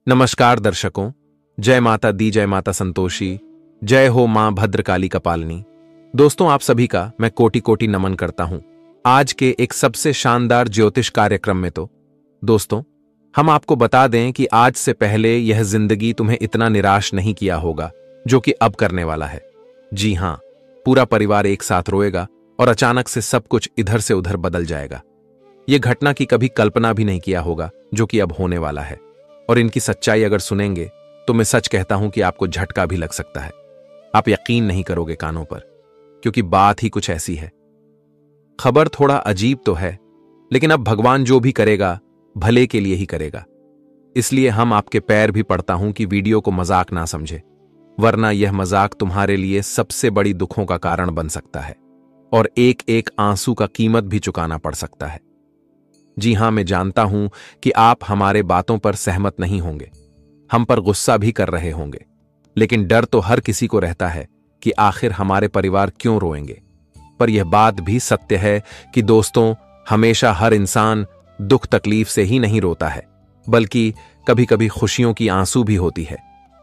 नमस्कार दर्शकों। जय माता दी, जय माता संतोषी, जय हो मां भद्रकाली कपालिनी। दोस्तों, आप सभी का मैं कोटि कोटि नमन करता हूं। आज के एक सबसे शानदार ज्योतिष कार्यक्रम में तो दोस्तों हम आपको बता दें कि आज से पहले यह जिंदगी तुम्हें इतना निराश नहीं किया होगा जो कि अब करने वाला है। जी हां, पूरा परिवार एक साथ रोएगा और अचानक से सब कुछ इधर से उधर बदल जाएगा। यह घटना की कभी कल्पना भी नहीं किया होगा जो कि अब होने वाला है। और इनकी सच्चाई अगर सुनेंगे तो मैं सच कहता हूं कि आपको झटका भी लग सकता है। आप यकीन नहीं करोगे कानों पर, क्योंकि बात ही कुछ ऐसी है। खबर थोड़ा अजीब तो है, लेकिन अब भगवान जो भी करेगा भले के लिए ही करेगा। इसलिए हम आपके पैर भी पड़ता हूं कि वीडियो को मजाक ना समझे, वरना यह मजाक तुम्हारे लिए सबसे बड़ी दुखों का कारण बन सकता है और एक एक आंसू का कीमत भी चुकाना पड़ सकता है। जी हां, मैं जानता हूं कि आप हमारे बातों पर सहमत नहीं होंगे, हम पर गुस्सा भी कर रहे होंगे, लेकिन डर तो हर किसी को रहता है कि आखिर हमारे परिवार क्यों रोएंगे। पर यह बात भी सत्य है कि दोस्तों, हमेशा हर इंसान दुख तकलीफ से ही नहीं रोता है, बल्कि कभी कभी खुशियों की आंसू भी होती है।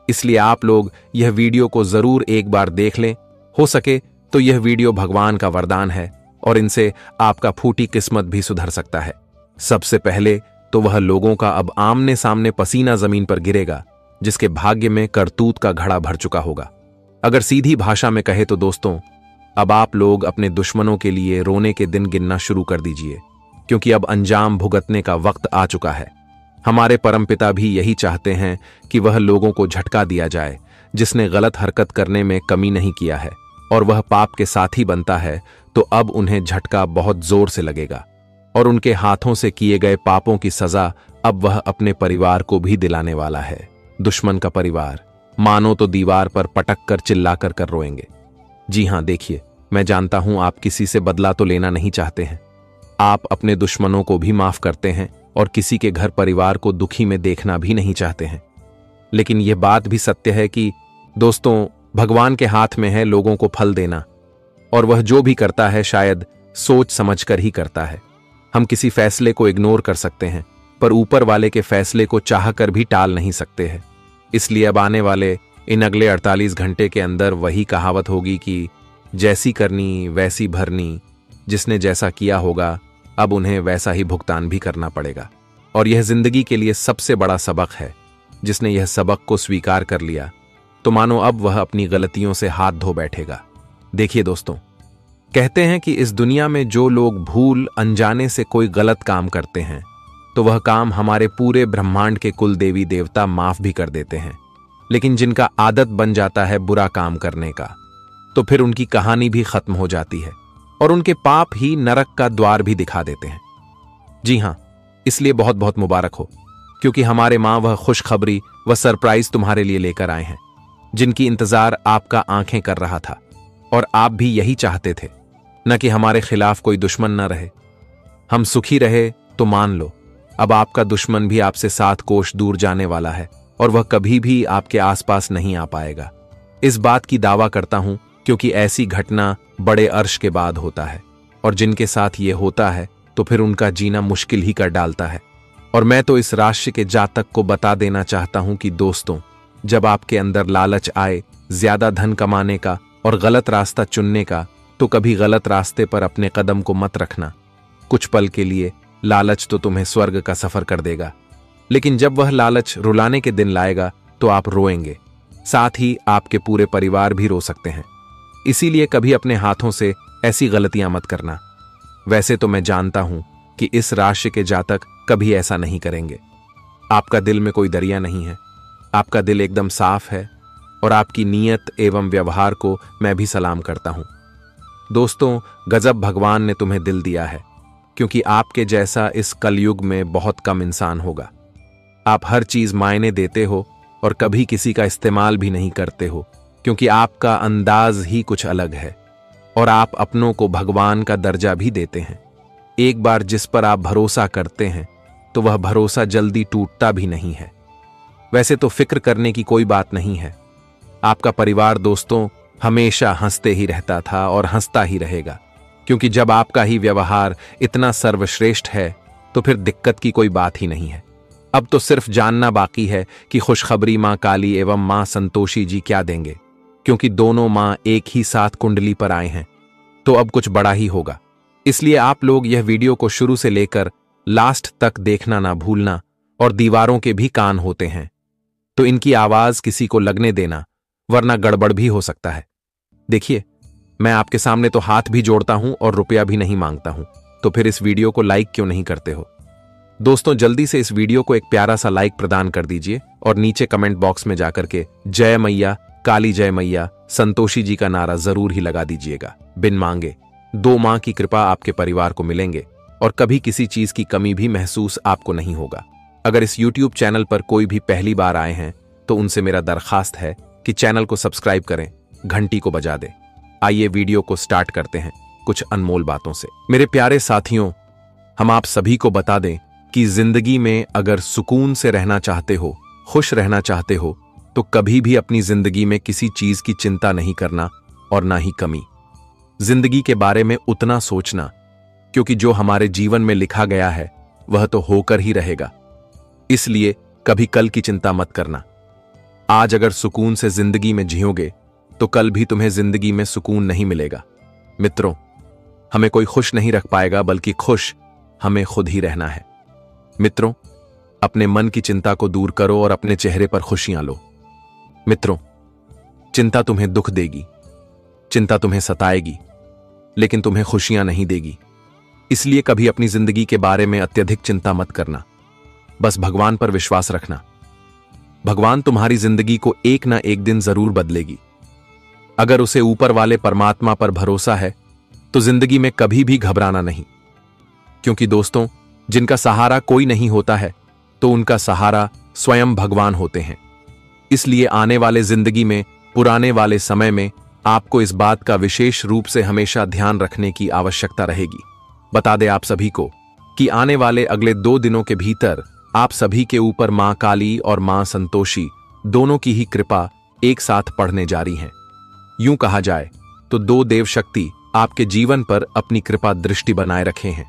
इसलिए आप लोग यह वीडियो को जरूर एक बार देख लें। हो सके तो यह वीडियो भगवान का वरदान है और इनसे आपका फूटी किस्मत भी सुधर सकता है। सबसे पहले तो वह लोगों का अब आमने सामने पसीना जमीन पर गिरेगा जिसके भाग्य में करतूत का घड़ा भर चुका होगा। अगर सीधी भाषा में कहे तो दोस्तों, अब आप लोग अपने दुश्मनों के लिए रोने के दिन गिनना शुरू कर दीजिए, क्योंकि अब अंजाम भुगतने का वक्त आ चुका है। हमारे परमपिता भी यही चाहते हैं कि वह लोगों को झटका दिया जाए जिसने गलत हरकत करने में कमी नहीं किया है और वह पाप के साथी बनता है, तो अब उन्हें झटका बहुत जोर से लगेगा और उनके हाथों से किए गए पापों की सजा अब वह अपने परिवार को भी दिलाने वाला है। दुश्मन का परिवार मानो तो दीवार पर पटक कर चिल्लाकर कर रोएंगे। जी हां, देखिए, मैं जानता हूं आप किसी से बदला तो लेना नहीं चाहते हैं। आप अपने दुश्मनों को भी माफ करते हैं और किसी के घर परिवार को दुखी में देखना भी नहीं चाहते हैं। लेकिन यह बात भी सत्य है कि दोस्तों, भगवान के हाथ में है लोगों को फल देना, और वह जो भी करता है शायद सोच समझकर ही करता है। हम किसी फैसले को इग्नोर कर सकते हैं, पर ऊपर वाले के फैसले को चाहकर भी टाल नहीं सकते हैं। इसलिए अब आने वाले इन अगले 48 घंटे के अंदर वही कहावत होगी कि जैसी करनी वैसी भरनी। जिसने जैसा किया होगा अब उन्हें वैसा ही भुगतान भी करना पड़ेगा। और यह जिंदगी के लिए सबसे बड़ा सबक है। जिसने यह सबक को स्वीकार कर लिया तो मानो अब वह अपनी गलतियों से हाथ धो बैठेगा। देखिए दोस्तों, कहते हैं कि इस दुनिया में जो लोग भूल अनजाने से कोई गलत काम करते हैं तो वह काम हमारे पूरे ब्रह्मांड के कुल देवी देवता माफ भी कर देते हैं। लेकिन जिनका आदत बन जाता है बुरा काम करने का, तो फिर उनकी कहानी भी खत्म हो जाती है और उनके पाप ही नरक का द्वार भी दिखा देते हैं। जी हां, इसलिए बहुत बहुत मुबारक हो, क्योंकि हमारे मां वह खुशखबरी व सरप्राइज तुम्हारे लिए लेकर आए हैं जिनकी इंतजार आपका आंखें कर रहा था। और आप भी यही चाहते थे, न कि हमारे खिलाफ कोई दुश्मन न रहे, हम सुखी रहे। तो मान लो, अब आपका दुश्मन भी आपसे 7 कोस दूर जाने वाला है और वह कभी भी आपके आसपास नहीं आ पाएगा। इस बात की दावा करता हूं क्योंकि ऐसी घटना बड़े अर्श के बाद होता है, और जिनके साथ ये होता है तो फिर उनका जीना मुश्किल ही कर डालता है। और मैं तो इस राशि के जातक को बता देना चाहता हूं कि दोस्तों, जब आपके अंदर लालच आए ज्यादा धन कमाने का और गलत रास्ता चुनने का, तो कभी गलत रास्ते पर अपने कदम को मत रखना। कुछ पल के लिए लालच तो तुम्हें स्वर्ग का सफर कर देगा, लेकिन जब वह लालच रुलाने के दिन लाएगा तो आप रोएंगे, साथ ही आपके पूरे परिवार भी रो सकते हैं। इसीलिए कभी अपने हाथों से ऐसी गलतियां मत करना। वैसे तो मैं जानता हूं कि इस राशि के जातक कभी ऐसा नहीं करेंगे। आपका दिल में कोई दरिया नहीं है, आपका दिल एकदम साफ है और आपकी नीयत एवं व्यवहार को मैं भी सलाम करता हूं। दोस्तों, गजब भगवान ने तुम्हें दिल दिया है, क्योंकि आपके जैसा इस कलयुग में बहुत कम इंसान होगा। आप हर चीज मायने देते हो और कभी किसी का इस्तेमाल भी नहीं करते हो, क्योंकि आपका अंदाज ही कुछ अलग है और आप अपनों को भगवान का दर्जा भी देते हैं। एक बार जिस पर आप भरोसा करते हैं तो वह भरोसा जल्दी टूटता भी नहीं है। वैसे तो फिक्र करने की कोई बात नहीं है। आपका परिवार दोस्तों हमेशा हंसते ही रहता था और हंसता ही रहेगा, क्योंकि जब आपका ही व्यवहार इतना सर्वश्रेष्ठ है तो फिर दिक्कत की कोई बात ही नहीं है। अब तो सिर्फ जानना बाकी है कि खुशखबरी मां काली एवं मां संतोषी जी क्या देंगे, क्योंकि दोनों मां एक ही साथ कुंडली पर आए हैं, तो अब कुछ बड़ा ही होगा। इसलिए आप लोग यह वीडियो को शुरू से लेकर लास्ट तक देखना ना भूलना। और दीवारों के भी कान होते हैं, तो इनकी आवाज किसी को लगने देना, वरना गड़बड़ भी हो सकता है। देखिए, मैं आपके सामने तो हाथ भी जोड़ता हूं और रुपया भी नहीं मांगता हूं, तो फिर इस वीडियो को लाइक क्यों नहीं करते हो? दोस्तों, जल्दी से इस वीडियो को एक प्यारा सा लाइक प्रदान कर दीजिए और नीचे कमेंट बॉक्स में जाकर के जय मैया काली, जय मैया संतोषी जी का नारा जरूर ही लगा दीजिएगा। बिन मांगे दो मां की कृपा आपके परिवार को मिलेंगे और कभी किसी चीज की कमी भी महसूस आपको नहीं होगा। अगर इस YouTube चैनल पर कोई भी पहली बार आए हैं तो उनसे मेरा दरखास्त है कि चैनल को सब्सक्राइब करें, घंटी को बजा दें। आइए वीडियो को स्टार्ट करते हैं कुछ अनमोल बातों से। मेरे प्यारे साथियों, हम आप सभी को बता दें कि जिंदगी में अगर सुकून से रहना चाहते हो, खुश रहना चाहते हो, तो कभी भी अपनी जिंदगी में किसी चीज की चिंता नहीं करना और ना ही कमी। जिंदगी के बारे में उतना सोचना, क्योंकि जो हमारे जीवन में लिखा गया है वह तो होकर ही रहेगा। इसलिए कभी कल की चिंता मत करना। आज अगर सुकून से जिंदगी में जियोगे तो कल भी तुम्हें जिंदगी में सुकून नहीं मिलेगा। मित्रों, हमें कोई खुश नहीं रख पाएगा, बल्कि खुश हमें खुद ही रहना है। मित्रों, अपने मन की चिंता को दूर करो और अपने चेहरे पर खुशियां लो। मित्रों, चिंता तुम्हें दुख देगी, चिंता तुम्हें सताएगी, लेकिन तुम्हें खुशियां नहीं देगी। इसलिए कभी अपनी जिंदगी के बारे में अत्यधिक चिंता मत करना। बस भगवान पर विश्वास रखना। भगवान तुम्हारी जिंदगी को एक ना एक दिन जरूर बदलेगी। अगर उसे ऊपर वाले परमात्मा पर भरोसा है तो जिंदगी में कभी भी घबराना नहीं, क्योंकि दोस्तों, जिनका सहारा कोई नहीं होता है तो उनका सहारा स्वयं भगवान होते हैं। इसलिए आने वाले जिंदगी में, पुराने वाले समय में आपको इस बात का विशेष रूप से हमेशा ध्यान रखने की आवश्यकता रहेगी। बता दें आप सभी को कि आने वाले अगले 2 दिनों के भीतर आप सभी के ऊपर मां काली और मां संतोषी दोनों की ही कृपा एक साथ पड़ने जा रही है। यूं कहा जाए तो 2 देव शक्ति आपके जीवन पर अपनी कृपा दृष्टि बनाए रखे हैं।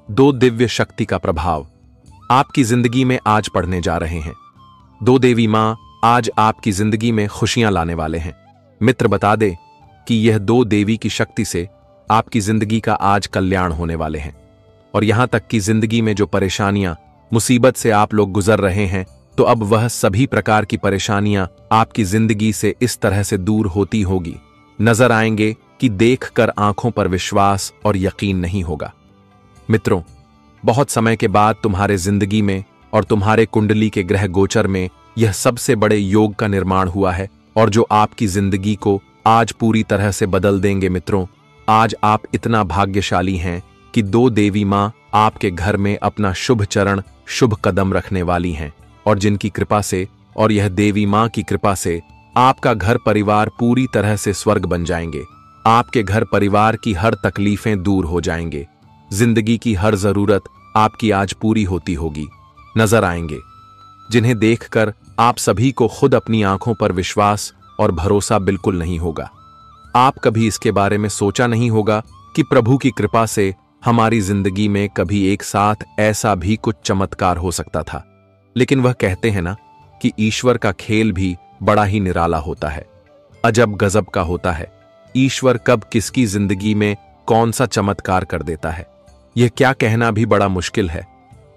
2 दिव्य शक्ति का प्रभाव आपकी जिंदगी में आज पड़ने जा रहे हैं। 2 देवी मां आज आपकी जिंदगी में खुशियां लाने वाले हैं। मित्र, बता दे कि यह 2 देवी की शक्ति से आपकी जिंदगी का आज कल्याण होने वाले हैं। और यहां तक कि जिंदगी में जो परेशानियां, मुसीबत से आप लोग गुजर रहे हैं, तो अब वह सभी प्रकार की परेशानियां आपकी जिंदगी से इस तरह से दूर होती होगी, नजर आएंगे कि देखकर आंखों पर विश्वास और यकीन नहीं होगा। मित्रों, बहुत समय के बाद तुम्हारे जिंदगी में और तुम्हारे कुंडली के ग्रह गोचर में यह सबसे बड़े योग का निर्माण हुआ है, और जो आपकी जिंदगी को आज पूरी तरह से बदल देंगे। मित्रों, आज आप इतना भाग्यशाली हैं कि 2 देवी मां आपके घर में अपना शुभ चरण, शुभ कदम रखने वाली हैं, और जिनकी कृपा से और यह देवी मां की कृपा से आपका घर परिवार पूरी तरह से स्वर्ग बन जाएंगे। आपके घर परिवार की हर तकलीफें दूर हो जाएंगे। जिंदगी की हर जरूरत आपकी आज पूरी होती होगी, नजर आएंगे, जिन्हें देखकर आप सभी को खुद अपनी आंखों पर विश्वास और भरोसा बिल्कुल नहीं होगा। आप कभी इसके बारे में सोचा नहीं होगा कि प्रभु की कृपा से हमारी जिंदगी में कभी एक साथ ऐसा भी कुछ चमत्कार हो सकता था। लेकिन वह कहते हैं ना कि ईश्वर का खेल भी बड़ा ही निराला होता है, अजब गजब का होता है। ईश्वर कब किसकी जिंदगी में कौन सा चमत्कार कर देता है, यह क्या कहना भी बड़ा मुश्किल है।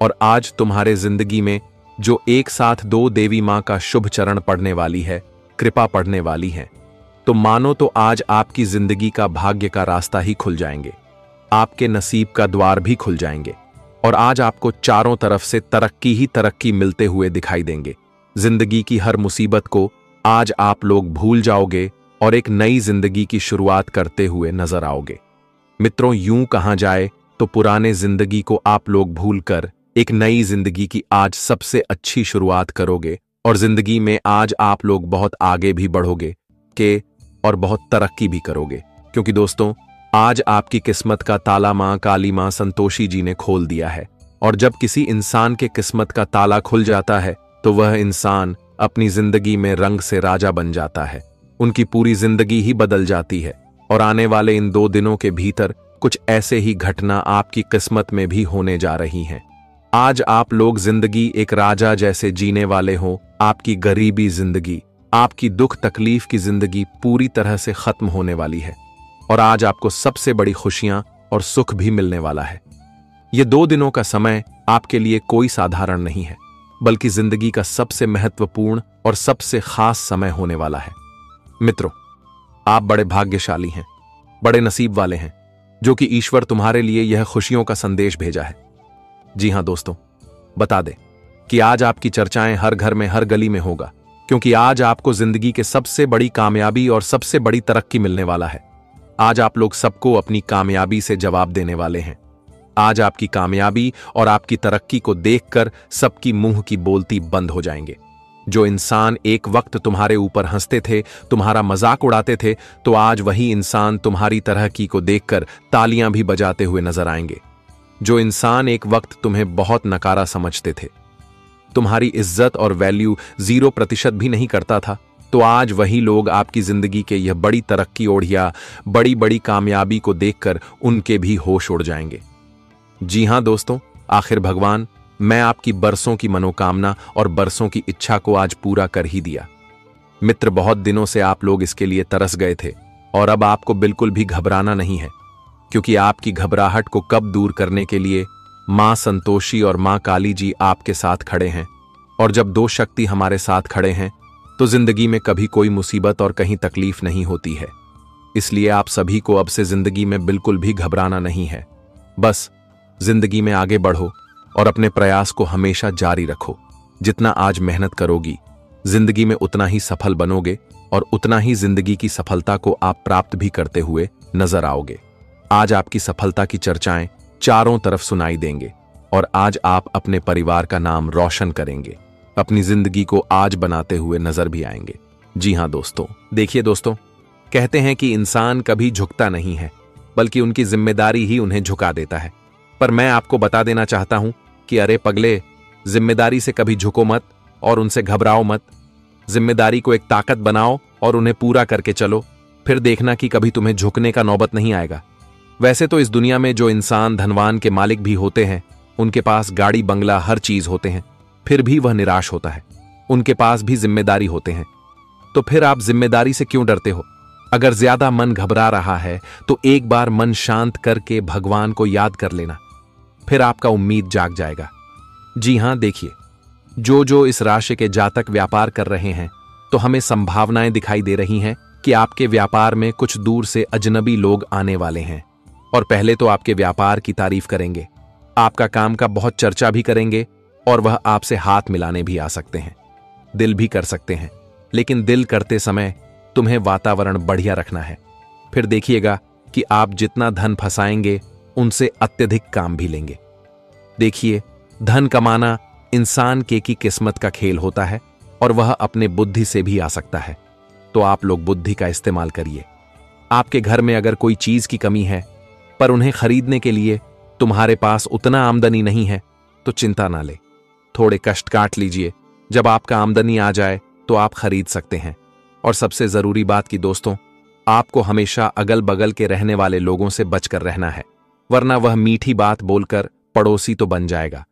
और आज तुम्हारे जिंदगी में जो एक साथ 2 देवी मां का शुभ चरण पड़ने वाली है, कृपा पड़ने वाली है, तो मानो तो आज आपकी जिंदगी का भाग्य का रास्ता ही खुल जाएंगे, आपके नसीब का द्वार भी खुल जाएंगे, और आज आपको चारों तरफ से तरक्की ही तरक्की मिलते हुए दिखाई देंगे। जिंदगी की हर मुसीबत को आज आप लोग भूल जाओगे और एक नई जिंदगी की शुरुआत करते हुए नजर आओगे। मित्रों, यूं कहा जाए तो पुराने जिंदगी को आप लोग भूलकर एक नई जिंदगी की आज सबसे अच्छी शुरुआत करोगे, और जिंदगी में आज आप लोग बहुत आगे भी बढ़ोगे और बहुत तरक्की भी करोगे। क्योंकि दोस्तों, आज आपकी किस्मत का ताला मां काली मां संतोषी जी ने खोल दिया है। और जब किसी इंसान के किस्मत का ताला खुल जाता है तो वह इंसान अपनी जिंदगी में रंग से राजा बन जाता है। उनकी पूरी जिंदगी ही बदल जाती है। और आने वाले इन 2 दिनों के भीतर कुछ ऐसे ही घटना आपकी किस्मत में भी होने जा रही हैं। आज आप लोग जिंदगी एक राजा जैसे जीने वाले हो। आपकी गरीबी जिंदगी, आपकी दुख तकलीफ की जिंदगी पूरी तरह से खत्म होने वाली है और आज आपको सबसे बड़ी खुशियां और सुख भी मिलने वाला है। ये 2 दिनों का समय आपके लिए कोई साधारण नहीं है, बल्कि जिंदगी का सबसे महत्वपूर्ण और सबसे खास समय होने वाला है। मित्रों, आप बड़े भाग्यशाली हैं, बड़े नसीब वाले हैं, जो कि ईश्वर तुम्हारे लिए यह खुशियों का संदेश भेजा है। जी हां दोस्तों, बता दें कि आज आपकी चर्चाएं हर घर में, हर गली में होगा, क्योंकि आज आपको जिंदगी के सबसे बड़ी कामयाबी और सबसे बड़ी तरक्की मिलने वाला है। आज आप लोग सबको अपनी कामयाबी से जवाब देने वाले हैं। आज आपकी कामयाबी और आपकी तरक्की को देखकर सबकी मुंह की बोलती बंद हो जाएंगे। जो इंसान एक वक्त तुम्हारे ऊपर हंसते थे, तुम्हारा मजाक उड़ाते थे, तो आज वही इंसान तुम्हारी तरक्की को देखकर तालियां भी बजाते हुए नजर आएंगे। जो इंसान एक वक्त तुम्हें बहुत नकारा समझते थे, तुम्हारी इज्जत और वैल्यू 0% भी नहीं करता था, तो आज वही लोग आपकी जिंदगी के यह बड़ी तरक्की और या बड़ी बड़ी कामयाबी को देखकर उनके भी होश उड़ जाएंगे। जी हां दोस्तों, आखिर भगवान, मैं आपकी बरसों की मनोकामना और बरसों की इच्छा को आज पूरा कर ही दिया। मित्र, बहुत दिनों से आप लोग इसके लिए तरस गए थे और अब आपको बिल्कुल भी घबराना नहीं है, क्योंकि आपकी घबराहट को कब दूर करने के लिए मां संतोषी और मां काली जी आपके साथ खड़े हैं। और जब 2 शक्ति हमारे साथ खड़े हैं तो जिंदगी में कभी कोई मुसीबत और कहीं तकलीफ नहीं होती है। इसलिए आप सभी को अब से जिंदगी में बिल्कुल भी घबराना नहीं है। बस जिंदगी में आगे बढ़ो और अपने प्रयास को हमेशा जारी रखो। जितना आज मेहनत करोगी, जिंदगी में उतना ही सफल बनोगे और उतना ही जिंदगी की सफलता को आप प्राप्त भी करते हुए नजर आओगे। आज आपकी सफलता की चर्चाएं चारों तरफ सुनाई देंगे और आज आप अपने परिवार का नाम रोशन करेंगे, अपनी जिंदगी को आज बनाते हुए नजर भी आएंगे। जी हां दोस्तों, देखिए दोस्तों, कहते हैं कि इंसान कभी झुकता नहीं है, बल्कि उनकी जिम्मेदारी ही उन्हें झुका देता है। पर मैं आपको बता देना चाहता हूं कि अरे पगले, जिम्मेदारी से कभी झुको मत और उनसे घबराओ मत। जिम्मेदारी को एक ताकत बनाओ और उन्हें पूरा करके चलो, फिर देखना कि कभी तुम्हें झुकने का नौबत नहीं आएगा। वैसे तो इस दुनिया में जो इंसान धनवान के मालिक भी होते हैं, उनके पास गाड़ी बंगला हर चीज होते हैं, फिर भी वह निराश होता है। उनके पास भी जिम्मेदारी होते हैं, तो फिर आप जिम्मेदारी से क्यों डरते हो? अगर ज्यादा मन घबरा रहा है तो एक बार मन शांत करके भगवान को याद कर लेना, फिर आपका उम्मीद जाग जाएगा। जी हां, देखिए, जो इस राशि के जातक व्यापार कर रहे हैं, तो हमें संभावनाएं दिखाई दे रही हैं कि आपके व्यापार में कुछ दूर से अजनबी लोग आने वाले हैं और पहले तो आपके व्यापार की तारीफ करेंगे, आपका काम का बहुत चर्चा भी करेंगे और वह आपसे हाथ मिलाने भी आ सकते हैं, दिल भी कर सकते हैं। लेकिन दिल करते समय तुम्हें वातावरण बढ़िया रखना है। फिर देखिएगा कि आप जितना धन फंसाएंगे, उनसे अत्यधिक काम भी लेंगे। देखिए, धन कमाना इंसान की किस्मत का खेल होता है और वह अपने बुद्धि से भी आ सकता है, तो आप लोग बुद्धि का इस्तेमाल करिए। आपके घर में अगर कोई चीज की कमी है, पर उन्हें खरीदने के लिए तुम्हारे पास उतना आमदनी नहीं है, तो चिंता ना ले, थोड़े कष्ट काट लीजिए। जब आपका आमदनी आ जाए तो आप खरीद सकते हैं। और सबसे जरूरी बात कि दोस्तों, आपको हमेशा अगल बगल के रहने वाले लोगों से बचकर रहना है, वरना वह मीठी बात बोलकर पड़ोसी तो बन जाएगा,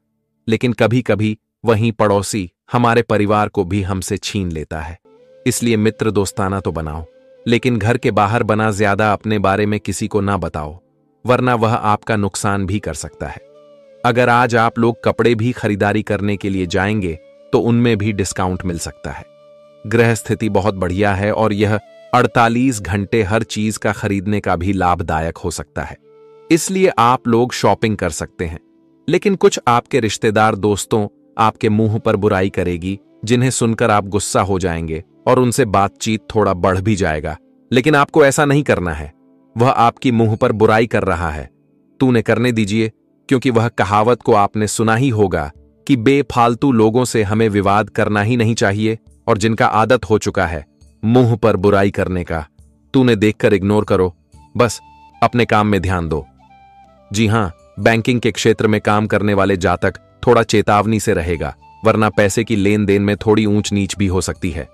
लेकिन कभी कभी वही पड़ोसी हमारे परिवार को भी हमसे छीन लेता है। इसलिए मित्र दोस्ताना तो बनाओ, लेकिन घर के बाहर बना ज्यादा अपने बारे में किसी को ना बताओ, वरना वह आपका नुकसान भी कर सकता है। अगर आज आप लोग कपड़े भी खरीदारी करने के लिए जाएंगे तो उनमें भी डिस्काउंट मिल सकता है। ग्रह स्थिति बहुत बढ़िया है और यह 48 घंटे हर चीज का खरीदने का भी लाभदायक हो सकता है, इसलिए आप लोग शॉपिंग कर सकते हैं। लेकिन कुछ आपके रिश्तेदार दोस्तों आपके मुंह पर बुराई करेगी, जिन्हें सुनकर आप गुस्सा हो जाएंगे और उनसे बातचीत थोड़ा बढ़ भी जाएगा। लेकिन आपको ऐसा नहीं करना है। वह आपकी मुंह पर बुराई कर रहा है, तूने करने दीजिए, क्योंकि वह कहावत को आपने सुना ही होगा कि बेफालतू लोगों से हमें विवाद करना ही नहीं चाहिए, और जिनका आदत हो चुका है मुंह पर बुराई करने का, तूने देखकर इग्नोर करो, बस अपने काम में ध्यान दो। जी हां, बैंकिंग के क्षेत्र में काम करने वाले जातक थोड़ा चेतावनी से रहेगा, वरना पैसे की लेन देन में थोड़ी ऊंच नीच भी हो सकती है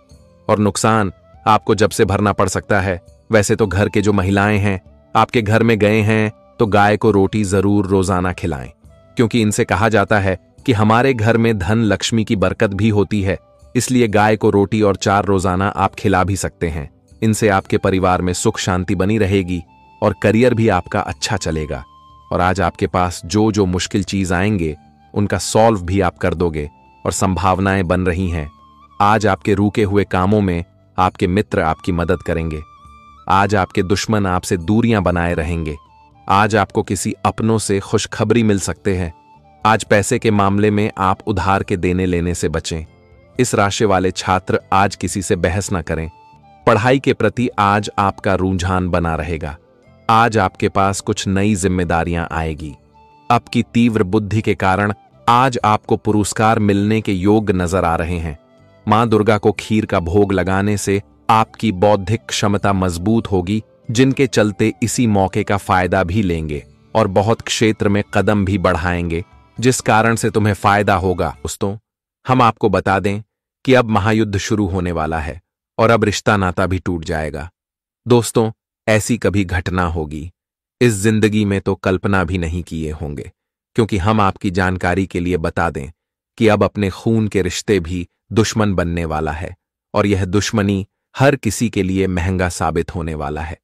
और नुकसान आपको जब से भरना पड़ सकता है। वैसे तो घर के जो महिलाएं हैं आपके घर में गए हैं तो गाय को रोटी जरूर रोजाना खिलाएं, क्योंकि इनसे कहा जाता है कि हमारे घर में धन लक्ष्मी की बरकत भी होती है, इसलिए गाय को रोटी और 4 रोजाना आप खिला भी सकते हैं। इनसे आपके परिवार में सुख शांति बनी रहेगी और करियर भी आपका अच्छा चलेगा। और आज आपके पास जो जो मुश्किल चीज आएंगे उनका सॉल्व भी आप कर दोगे और संभावनाएं बन रही हैं। आज आपके रुके हुए कामों में आपके मित्र आपकी मदद करेंगे। आज आपके दुश्मन आपसे दूरियां बनाए रहेंगे। आज आपको किसी अपनों से खुशखबरी मिल सकते हैं। आज पैसे के मामले में आप उधार के देने लेने से बचें। इस राशि वाले छात्र आज किसी से बहस न करें। पढ़ाई के प्रति आज आपका रुझान बना रहेगा। आज आपके पास कुछ नई जिम्मेदारियां आएगी। आपकी तीव्र बुद्धि के कारण आज आपको पुरस्कार मिलने के योग नजर आ रहे हैं। मां दुर्गा को खीर का भोग लगाने से आपकी बौद्धिक क्षमता मजबूत होगी, जिनके चलते इसी मौके का फायदा भी लेंगे और बहुत क्षेत्र में कदम भी बढ़ाएंगे, जिस कारण से तुम्हें फायदा होगा। दोस्तों, हम आपको बता दें कि अब महायुद्ध शुरू होने वाला है और अब रिश्ता नाता भी टूट जाएगा। दोस्तों, ऐसी कभी घटना होगी इस जिंदगी में तो कल्पना भी नहीं किए होंगे, क्योंकि हम आपकी जानकारी के लिए बता दें कि अब अपने खून के रिश्ते भी दुश्मन बनने वाला है और यह दुश्मनी हर किसी के लिए महंगा साबित होने वाला है।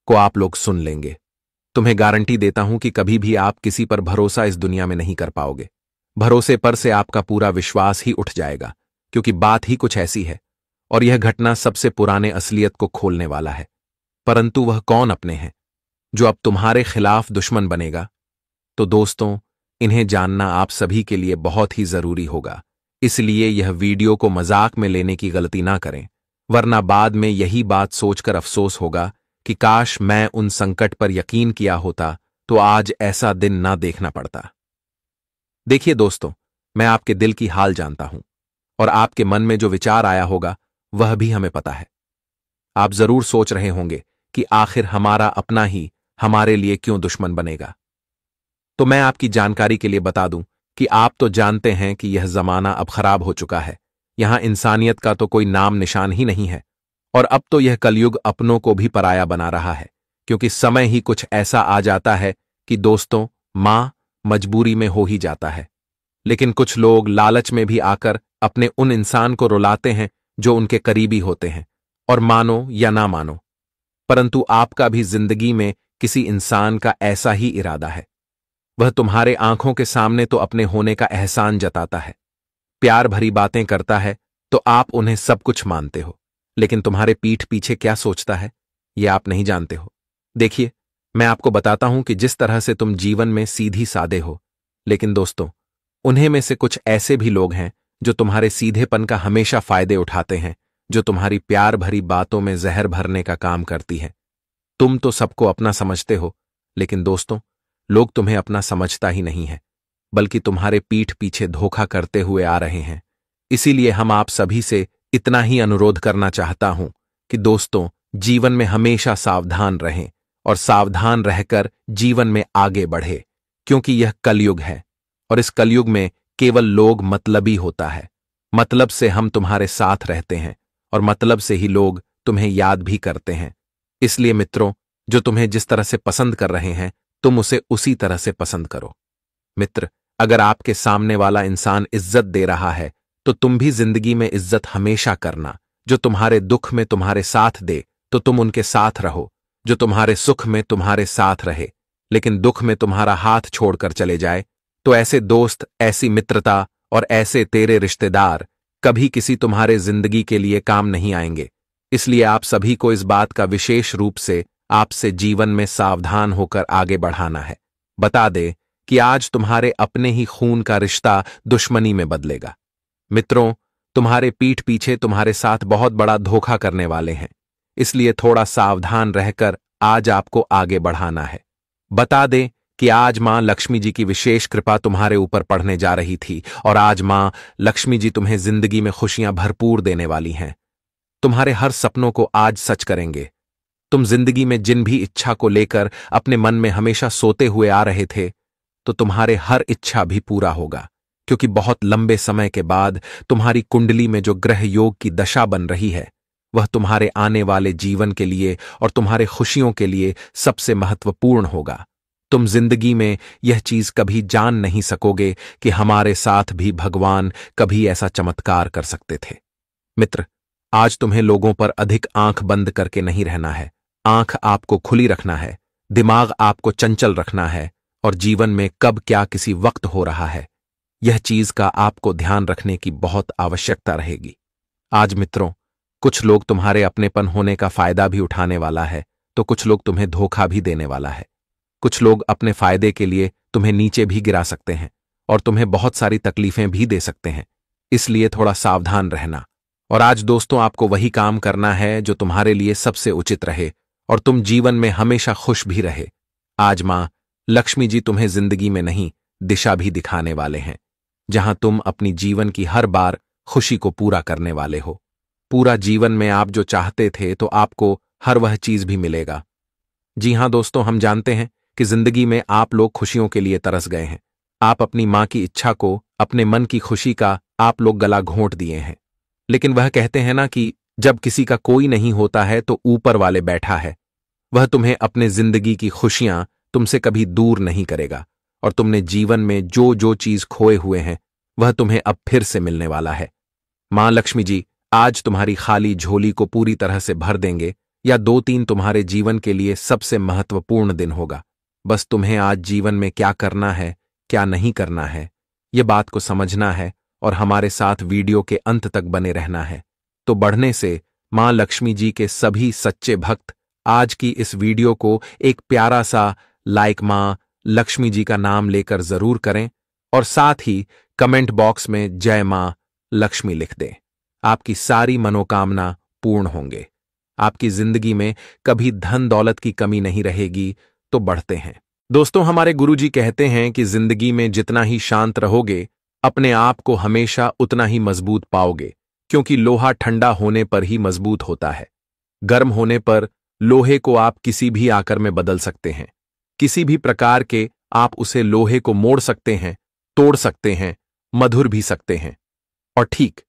को आप लोग सुन लेंगे। तुम्हें गारंटी देता हूं कि कभी भी आप किसी पर भरोसा इस दुनिया में नहीं कर पाओगे। भरोसे पर से आपका पूरा विश्वास ही उठ जाएगा, क्योंकि बात ही कुछ ऐसी है और यह घटना सबसे पुराने असलियत को खोलने वाला है। परंतु वह कौन अपने हैं जो अब तुम्हारे खिलाफ दुश्मन बनेगा? तो दोस्तों, इन्हें जानना आप सभी के लिए बहुत ही जरूरी होगा। इसलिए यह वीडियो को मजाक में लेने की गलती ना करें, वरना बाद में यही बात सोचकर अफसोस होगा कि काश मैं उन संकट पर यकीन किया होता तो आज ऐसा दिन ना देखना पड़ता। देखिए दोस्तों, मैं आपके दिल की हाल जानता हूं और आपके मन में जो विचार आया होगा वह भी हमें पता है। आप जरूर सोच रहे होंगे कि आखिर हमारा अपना ही हमारे लिए क्यों दुश्मन बनेगा। तो मैं आपकी जानकारी के लिए बता दूं कि आप तो जानते हैं कि यह जमाना अब खराब हो चुका है। यहां इंसानियत का तो कोई नाम निशान ही नहीं है और अब तो यह कलयुग अपनों को भी पराया बना रहा है, क्योंकि समय ही कुछ ऐसा आ जाता है कि दोस्तों, मां मजबूरी में हो ही जाता है। लेकिन कुछ लोग लालच में भी आकर अपने उन इंसान को रुलाते हैं जो उनके करीबी होते हैं, और मानो या ना मानो, परंतु आपका भी जिंदगी में किसी इंसान का ऐसा ही इरादा है। वह तुम्हारे आंखों के सामने तो अपने होने का एहसान जताता है, प्यार भरी बातें करता है, तो आप उन्हें सब कुछ मानते हो, लेकिन तुम्हारे पीठ पीछे क्या सोचता है यह आप नहीं जानते हो। देखिए, मैं आपको बताता हूं कि जिस तरह से तुम जीवन में सीधी सादे हो, लेकिन दोस्तों, उन्हें में से कुछ ऐसे भी लोग हैं जो तुम्हारे सीधेपन का हमेशा फायदे उठाते हैं, जो तुम्हारी प्यार भरी बातों में जहर भरने का काम करती है। तुम तो सबको अपना समझते हो, लेकिन दोस्तों, लोग तुम्हें अपना समझता ही नहीं है, बल्कि तुम्हारे पीठ पीछे धोखा करते हुए आ रहे हैं। इसीलिए हम आप सभी से इतना ही अनुरोध करना चाहता हूं कि दोस्तों, जीवन में हमेशा सावधान रहें और सावधान रहकर जीवन में आगे बढ़े, क्योंकि यह कलयुग है और इस कलयुग में केवल लोग मतलबी होता है। मतलब से हम तुम्हारे साथ रहते हैं और मतलब से ही लोग तुम्हें याद भी करते हैं। इसलिए मित्रों, जो तुम्हें जिस तरह से पसंद कर रहे हैं, तुम उसे उसी तरह से पसंद करो। मित्र, अगर आपके सामने वाला इंसान इज्जत दे रहा है तो तुम भी जिंदगी में इज्जत हमेशा करना। जो तुम्हारे दुख में तुम्हारे साथ दे तो तुम उनके साथ रहो। जो तुम्हारे सुख में तुम्हारे साथ रहे लेकिन दुख में तुम्हारा हाथ छोड़कर चले जाए, तो ऐसे दोस्त, ऐसी मित्रता और ऐसे तेरे रिश्तेदार कभी किसी तुम्हारे जिंदगी के लिए काम नहीं आएंगे। इसलिए आप सभी को इस बात का विशेष रूप से आपसे जीवन में सावधान होकर आगे बढ़ाना है। बता दे कि आज तुम्हारे अपने ही खून का रिश्ता दुश्मनी में बदलेगा। मित्रों, तुम्हारे पीठ पीछे तुम्हारे साथ बहुत बड़ा धोखा करने वाले हैं, इसलिए थोड़ा सावधान रहकर आज आपको आगे बढ़ाना है। बता दे कि आज मां लक्ष्मी जी की विशेष कृपा तुम्हारे ऊपर पड़ने जा रही थी और आज मां लक्ष्मी जी तुम्हें जिंदगी में खुशियां भरपूर देने वाली हैं। तुम्हारे हर सपनों को आज सच करेंगे। तुम जिंदगी में जिन भी इच्छा को लेकर अपने मन में हमेशा सोते हुए आ रहे थे, तो तुम्हारे हर इच्छा भी पूरा होगा, क्योंकि बहुत लंबे समय के बाद तुम्हारी कुंडली में जो ग्रह योग की दशा बन रही है, वह तुम्हारे आने वाले जीवन के लिए और तुम्हारे खुशियों के लिए सबसे महत्वपूर्ण होगा। तुम जिंदगी में यह चीज कभी जान नहीं सकोगे कि हमारे साथ भी भगवान कभी ऐसा चमत्कार कर सकते थे। मित्र, आज तुम्हें लोगों पर अधिक आंख बंद करके नहीं रहना है। आंख आपको खुली रखना है, दिमाग आपको चंचल रखना है, और जीवन में कब क्या किसी वक्त हो रहा है, यह चीज का आपको ध्यान रखने की बहुत आवश्यकता रहेगी। आज मित्रों, कुछ लोग तुम्हारे अपनेपन होने का फायदा भी उठाने वाला है, तो कुछ लोग तुम्हें धोखा भी देने वाला है। कुछ लोग अपने फायदे के लिए तुम्हें नीचे भी गिरा सकते हैं और तुम्हें बहुत सारी तकलीफें भी दे सकते हैं, इसलिए थोड़ा सावधान रहना। और आज दोस्तों, आपको वही काम करना है जो तुम्हारे लिए सबसे उचित रहे और तुम जीवन में हमेशा खुश भी रहे। आज मां लक्ष्मी जी तुम्हें जिंदगी में नहीं, दिशा भी दिखाने वाले हैं, जहां तुम अपनी जीवन की हर बार खुशी को पूरा करने वाले हो। पूरा जीवन में आप जो चाहते थे तो आपको हर वह चीज भी मिलेगा। जी हां दोस्तों, हम जानते हैं कि जिंदगी में आप लोग खुशियों के लिए तरस गए हैं। आप अपनी मां की इच्छा को, अपने मन की खुशी का आप लोग गला घोंट दिए हैं। लेकिन वह कहते हैं ना कि जब किसी का कोई नहीं होता है तो ऊपर वाले बैठा है। वह तुम्हें अपने जिंदगी की खुशियां तुमसे कभी दूर नहीं करेगा, और तुमने जीवन में जो जो चीज खोए हुए हैं वह तुम्हें अब फिर से मिलने वाला है। मां लक्ष्मी जी आज तुम्हारी खाली झोली को पूरी तरह से भर देंगे, या 2-3 तुम्हारे जीवन के लिए सबसे महत्वपूर्ण दिन होगा। बस तुम्हें आज जीवन में क्या करना है, क्या नहीं करना है, ये बात को समझना है और हमारे साथ वीडियो के अंत तक बने रहना है। तो बढ़ने से मां लक्ष्मी जी के सभी सच्चे भक्त आज की इस वीडियो को एक प्यारा सा लाइक मां लक्ष्मी जी का नाम लेकर जरूर करें, और साथ ही कमेंट बॉक्स में जय मां लक्ष्मी लिख दें। आपकी सारी मनोकामना पूर्ण होंगे। आपकी जिंदगी में कभी धन दौलत की कमी नहीं रहेगी। तो बढ़ते हैं दोस्तों, हमारे गुरुजी कहते हैं कि जिंदगी में जितना ही शांत रहोगे, अपने आप को हमेशा उतना ही मजबूत पाओगे, क्योंकि लोहा ठंडा होने पर ही मजबूत होता है। गर्म होने पर लोहे को आप किसी भी आकार में बदल सकते हैं, किसी भी प्रकार के आप उसे लोहे को मोड़ सकते हैं, तोड़ सकते हैं, मधुर भी सकते हैं। और ठीक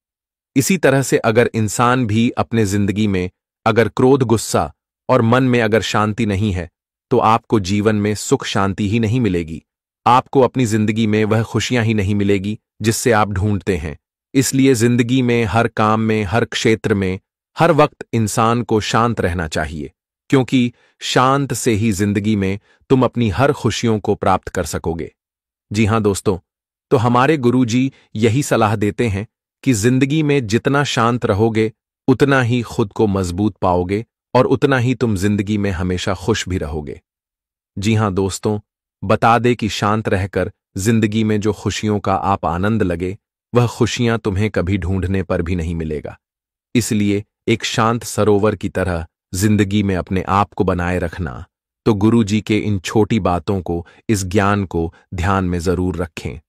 इसी तरह से अगर इंसान भी अपने जिंदगी में अगर क्रोध, गुस्सा और मन में अगर शांति नहीं है, तो आपको जीवन में सुख शांति ही नहीं मिलेगी। आपको अपनी जिंदगी में वह खुशियां ही नहीं मिलेगी जिससे आप ढूंढते हैं। इसलिए जिंदगी में, हर काम में, हर क्षेत्र में, हर वक्त इंसान को शांत रहना चाहिए, क्योंकि शांत से ही जिंदगी में तुम अपनी हर खुशियों को प्राप्त कर सकोगे। जी हां दोस्तों, तो हमारे गुरुजी यही सलाह देते हैं कि जिंदगी में जितना शांत रहोगे उतना ही खुद को मजबूत पाओगे और उतना ही तुम जिंदगी में हमेशा खुश भी रहोगे। जी हां दोस्तों, बता दे कि शांत रहकर जिंदगी में जो खुशियों का आप आनंद लगे, वह खुशियां तुम्हें कभी ढूंढने पर भी नहीं मिलेगा। इसलिए एक शांत सरोवर की तरह जिंदगी में अपने आप को बनाए रखना। तो गुरु जी के इन छोटी बातों को, इस ज्ञान को ध्यान में जरूर रखें।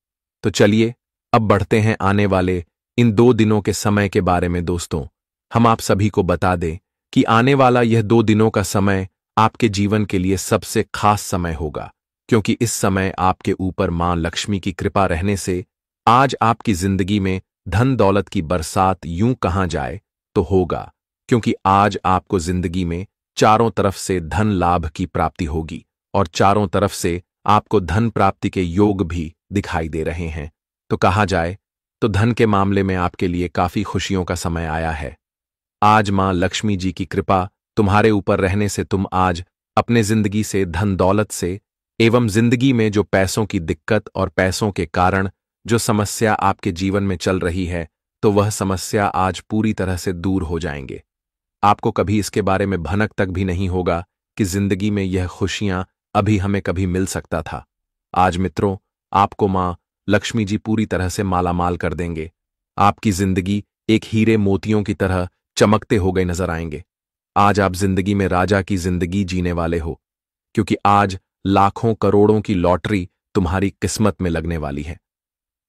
तो चलिए अब बढ़ते हैं आने वाले इन 2 दिनों के समय के बारे में। दोस्तों, हम आप सभी को बता दें कि आने वाला यह 2 दिनों का समय आपके जीवन के लिए सबसे खास समय होगा, क्योंकि इस समय आपके ऊपर मां लक्ष्मी की कृपा रहने से आज आपकी जिंदगी में धन दौलत की बरसात यूं कहां जाए तो होगा, क्योंकि आज आपको जिंदगी में चारों तरफ से धन लाभ की प्राप्ति होगी और चारों तरफ से आपको धन प्राप्ति के योग भी दिखाई दे रहे हैं। तो कहा जाए तो धन के मामले में आपके लिए काफी खुशियों का समय आया है। आज मां लक्ष्मी जी की कृपा तुम्हारे ऊपर रहने से तुम आज अपने जिंदगी से, धन दौलत से, एवं जिंदगी में जो पैसों की दिक्कत और पैसों के कारण जो समस्या आपके जीवन में चल रही है, तो वह समस्या आज पूरी तरह से दूर हो जाएंगे। आपको कभी इसके बारे में भनक तक भी नहीं होगा कि जिंदगी में यह खुशियां अभी हमें कभी मिल सकता था। आज मित्रों, आपको मां लक्ष्मी जी पूरी तरह से मालामाल कर देंगे। आपकी जिंदगी एक हीरे मोतियों की तरह चमकते हो गए नजर आएंगे। आज आप जिंदगी में राजा की जिंदगी जीने वाले हो, क्योंकि आज लाखों करोड़ों की लॉटरी तुम्हारी किस्मत में लगने वाली है।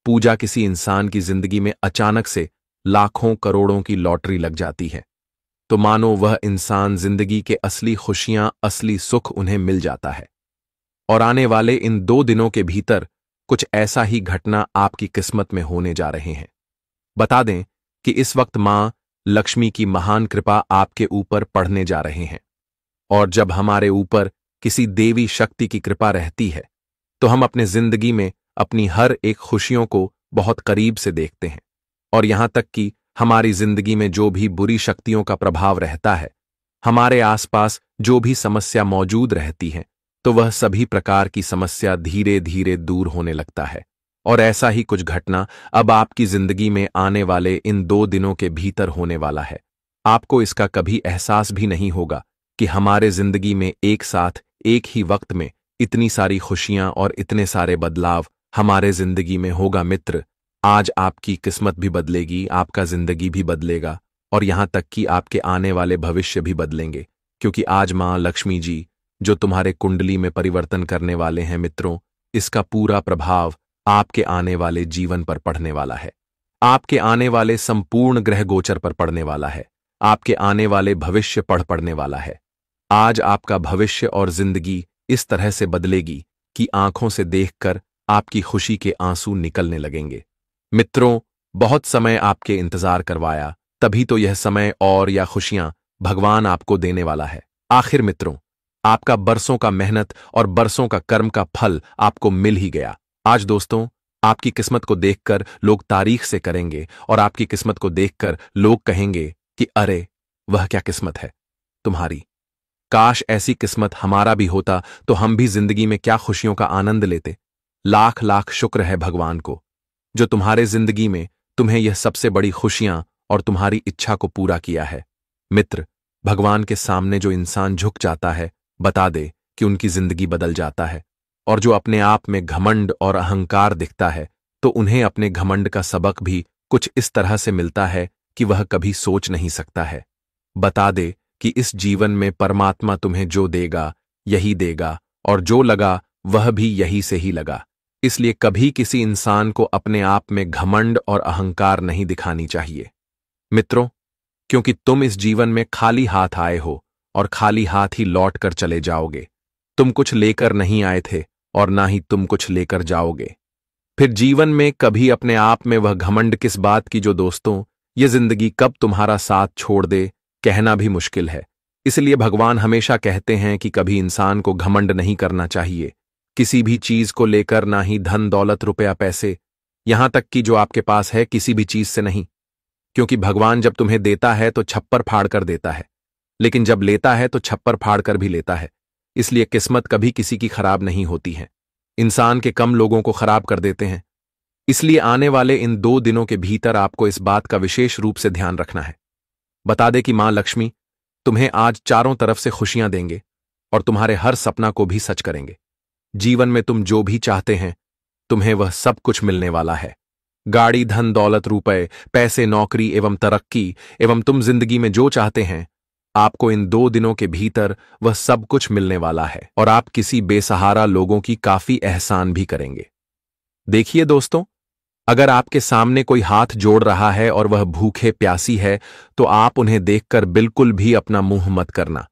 पूजा किसी इंसान की जिंदगी में अचानक से लाखों करोड़ों की लॉटरी लग जाती है, तो मानो वह इंसान जिंदगी के असली खुशियां, असली सुख उन्हें मिल जाता है। और आने वाले इन 2 दिनों के भीतर कुछ ऐसा ही घटना आपकी किस्मत में होने जा रहे हैं। बता दें कि इस वक्त मां लक्ष्मी की महान कृपा आपके ऊपर पड़ने जा रहे हैं, और जब हमारे ऊपर किसी देवी शक्ति की कृपा रहती है तो हम अपने जिंदगी में अपनी हर एक खुशियों को बहुत करीब से देखते हैं। और यहां तक कि हमारी जिंदगी में जो भी बुरी शक्तियों का प्रभाव रहता है, हमारे आसपास जो भी समस्या मौजूद रहती है, तो वह सभी प्रकार की समस्या धीरे धीरे दूर होने लगता है। और ऐसा ही कुछ घटना अब आपकी जिंदगी में आने वाले इन 2 दिनों के भीतर होने वाला है। आपको इसका कभी एहसास भी नहीं होगा कि हमारे जिंदगी में एक साथ एक ही वक्त में इतनी सारी खुशियां और इतने सारे बदलाव हमारे जिंदगी में होगा। मित्र, आज आपकी किस्मत भी बदलेगी, आपका जिंदगी भी बदलेगा और यहां तक कि आपके आने वाले भविष्य भी बदलेंगे, क्योंकि आज मां लक्ष्मी जी जो तुम्हारे कुंडली में परिवर्तन करने वाले हैं मित्रों, इसका पूरा प्रभाव आपके आने वाले जीवन पर पड़ने वाला है, आपके आने वाले संपूर्ण ग्रह गोचर पर पड़ने वाला है, आपके आने वाले भविष्य पड़ने वाला है। आज आपका भविष्य और जिंदगी इस तरह से बदलेगी कि आंखों से देखकर आपकी खुशी के आंसू निकलने लगेंगे। मित्रों, बहुत समय आपके इंतजार करवाया, तभी तो यह समय और या खुशियां भगवान आपको देने वाला है। आखिर मित्रों, आपका बरसों का मेहनत और बरसों का कर्म का फल आपको मिल ही गया। आज दोस्तों, आपकी किस्मत को देखकर लोग तारीफ से करेंगे और आपकी किस्मत को देखकर लोग कहेंगे कि अरे वह क्या किस्मत है तुम्हारी, काश ऐसी किस्मत हमारा भी होता तो हम भी जिंदगी में क्या खुशियों का आनंद लेते। लाख लाख शुक्र है भगवान को जो तुम्हारे जिंदगी में तुम्हें यह सबसे बड़ी खुशियां और तुम्हारी इच्छा को पूरा किया है। मित्र, भगवान के सामने जो इंसान झुक जाता है, बता दे कि उनकी जिंदगी बदल जाता है। और जो अपने आप में घमंड और अहंकार दिखता है, तो उन्हें अपने घमंड का सबक भी कुछ इस तरह से मिलता है कि वह कभी सोच नहीं सकता है। बता दे कि इस जीवन में परमात्मा तुम्हें जो देगा यही देगा और जो लगा वह भी यही से ही लगा। इसलिए कभी किसी इंसान को अपने आप में घमंड और अहंकार नहीं दिखानी चाहिए मित्रों, क्योंकि तुम इस जीवन में खाली हाथ आए हो और खाली हाथ ही लौट कर चले जाओगे। तुम कुछ लेकर नहीं आए थे और ना ही तुम कुछ लेकर जाओगे। फिर जीवन में कभी अपने आप में वह घमंड किस बात की जो दोस्तों ये जिंदगी कब तुम्हारा साथ छोड़ दे, कहना भी मुश्किल है। इसलिए भगवान हमेशा कहते हैं कि कभी इंसान को घमंड नहीं करना चाहिए, किसी भी चीज को लेकर, ना ही धन दौलत रुपया पैसे, यहां तक कि जो आपके पास है किसी भी चीज से नहीं। क्योंकि भगवान जब तुम्हें देता है तो छप्पर फाड़ कर देता है, लेकिन जब लेता है तो छप्पर फाड़ कर भी लेता है। इसलिए किस्मत कभी किसी की खराब नहीं होती है, इंसान के कम लोगों को खराब कर देते हैं। इसलिए आने वाले इन 2 दिनों के भीतर आपको इस बात का विशेष रूप से ध्यान रखना है। बता दे कि मां लक्ष्मी तुम्हें आज चारों तरफ से खुशियां देंगे और तुम्हारे हर सपना को भी सच करेंगे। जीवन में तुम जो भी चाहते हैं तुम्हें वह सब कुछ मिलने वाला है। गाड़ी, धन दौलत, रुपए, पैसे, नौकरी एवं तरक्की एवं तुम जिंदगी में जो चाहते हैं, आपको इन 2 दिनों के भीतर वह सब कुछ मिलने वाला है और आप किसी बेसहारा लोगों की काफी एहसान भी करेंगे। देखिए दोस्तों, अगर आपके सामने कोई हाथ जोड़ रहा है और वह भूखे प्यासी है, तो आप उन्हें देखकर बिल्कुल भी अपना मुंह मत करना,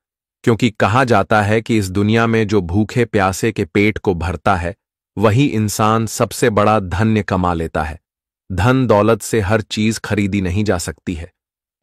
क्योंकि कहा जाता है कि इस दुनिया में जो भूखे प्यासे के पेट को भरता है वही इंसान सबसे बड़ा धन्य कमा लेता है। धन दौलत से हर चीज खरीदी नहीं जा सकती है,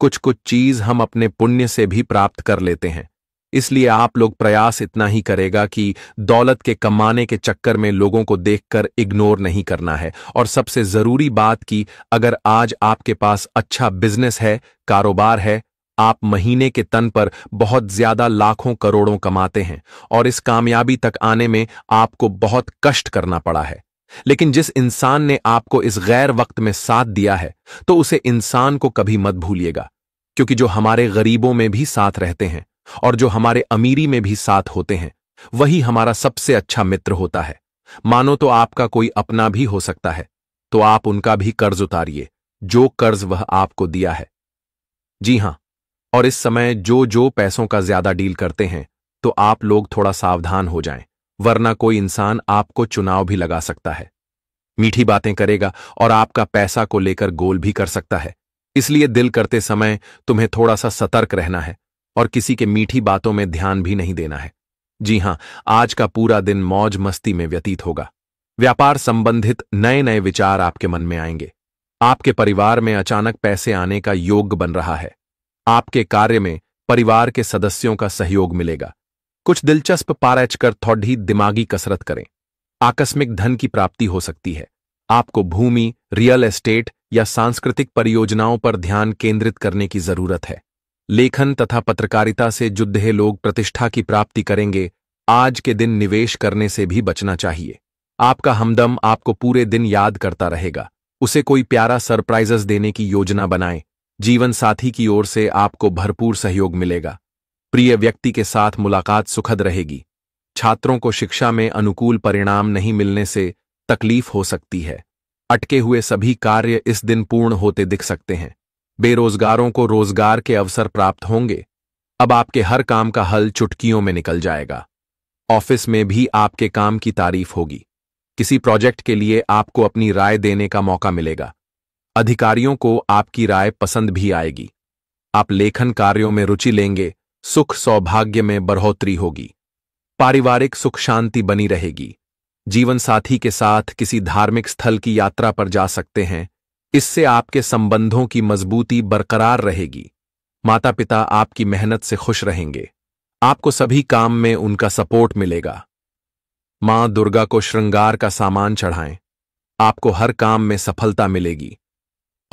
कुछ कुछ चीज हम अपने पुण्य से भी प्राप्त कर लेते हैं। इसलिए आप लोग प्रयास इतना ही करेगा कि दौलत के कमाने के चक्कर में लोगों को देखकर इग्नोर नहीं करना है। और सबसे जरूरी बात कि अगर आज आपके पास अच्छा बिजनेस है, कारोबार है, आप महीने के तन पर बहुत ज्यादा लाखों करोड़ों कमाते हैं और इस कामयाबी तक आने में आपको बहुत कष्ट करना पड़ा है, लेकिन जिस इंसान ने आपको इस गैर वक्त में साथ दिया है तो उसे इंसान को कभी मत भूलिएगा, क्योंकि जो हमारे गरीबों में भी साथ रहते हैं और जो हमारे अमीरी में भी साथ होते हैं वही हमारा सबसे अच्छा मित्र होता है। मानो तो आपका कोई अपना भी हो सकता है, तो आप उनका भी कर्ज उतारिए जो कर्ज वह आपको दिया है। जी हां, और इस समय जो पैसों का ज्यादा डील करते हैं तो आप लोग थोड़ा सावधान हो जाएं, वरना कोई इंसान आपको चुनाव भी लगा सकता है, मीठी बातें करेगा और आपका पैसा को लेकर गोल भी कर सकता है। इसलिए दिल करते समय तुम्हें थोड़ा सा सतर्क रहना है और किसी के मीठी बातों में ध्यान भी नहीं देना है। जी हां, आज का पूरा दिन मौज मस्ती में व्यतीत होगा। व्यापार संबंधित नए नए विचार आपके मन में आएंगे। आपके परिवार में अचानक पैसे आने का योग बन रहा है। आपके कार्य में परिवार के सदस्यों का सहयोग मिलेगा। कुछ दिलचस्प पारच कर थोड़ी दिमागी कसरत करें। आकस्मिक धन की प्राप्ति हो सकती है। आपको भूमि, रियल एस्टेट या सांस्कृतिक परियोजनाओं पर ध्यान केंद्रित करने की जरूरत है। लेखन तथा पत्रकारिता से जुड़े लोग प्रतिष्ठा की प्राप्ति करेंगे। आज के दिन निवेश करने से भी बचना चाहिए। आपका हमदम आपको पूरे दिन याद करता रहेगा। उसे कोई प्यारा सरप्राइजेस देने की योजना बनाएं। जीवन साथी की ओर से आपको भरपूर सहयोग मिलेगा। प्रिय व्यक्ति के साथ मुलाकात सुखद रहेगी। छात्रों को शिक्षा में अनुकूल परिणाम नहीं मिलने से तकलीफ हो सकती है। अटके हुए सभी कार्य इस दिन पूर्ण होते दिख सकते हैं। बेरोजगारों को रोजगार के अवसर प्राप्त होंगे। अब आपके हर काम का हल चुटकियों में निकल जाएगा। ऑफिस में भी आपके काम की तारीफ होगी। किसी प्रोजेक्ट के लिए आपको अपनी राय देने का मौका मिलेगा। अधिकारियों को आपकी राय पसंद भी आएगी। आप लेखन कार्यों में रुचि लेंगे। सुख सौभाग्य में बढ़ोतरी होगी। पारिवारिक सुख शांति बनी रहेगी। जीवन साथी के साथ किसी धार्मिक स्थल की यात्रा पर जा सकते हैं। इससे आपके संबंधों की मजबूती बरकरार रहेगी। माता पिता आपकी मेहनत से खुश रहेंगे। आपको सभी काम में उनका सपोर्ट मिलेगा। मां दुर्गा को श्रृंगार का सामान चढ़ाएं। आपको हर काम में सफलता मिलेगी।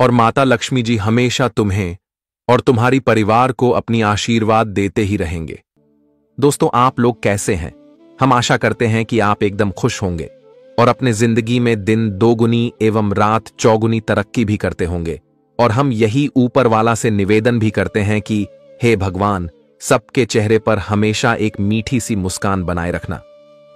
और माता लक्ष्मी जी हमेशा तुम्हें और तुम्हारी परिवार को अपनी आशीर्वाद देते ही रहेंगे। दोस्तों, आप लोग कैसे हैं? हम आशा करते हैं कि आप एकदम खुश होंगे और अपने जिंदगी में दिन दोगुनी एवं रात चौगुनी तरक्की भी करते होंगे। और हम यही ऊपर वाला से निवेदन भी करते हैं कि हे भगवान, सबके चेहरे पर हमेशा एक मीठी सी मुस्कान बनाए रखना।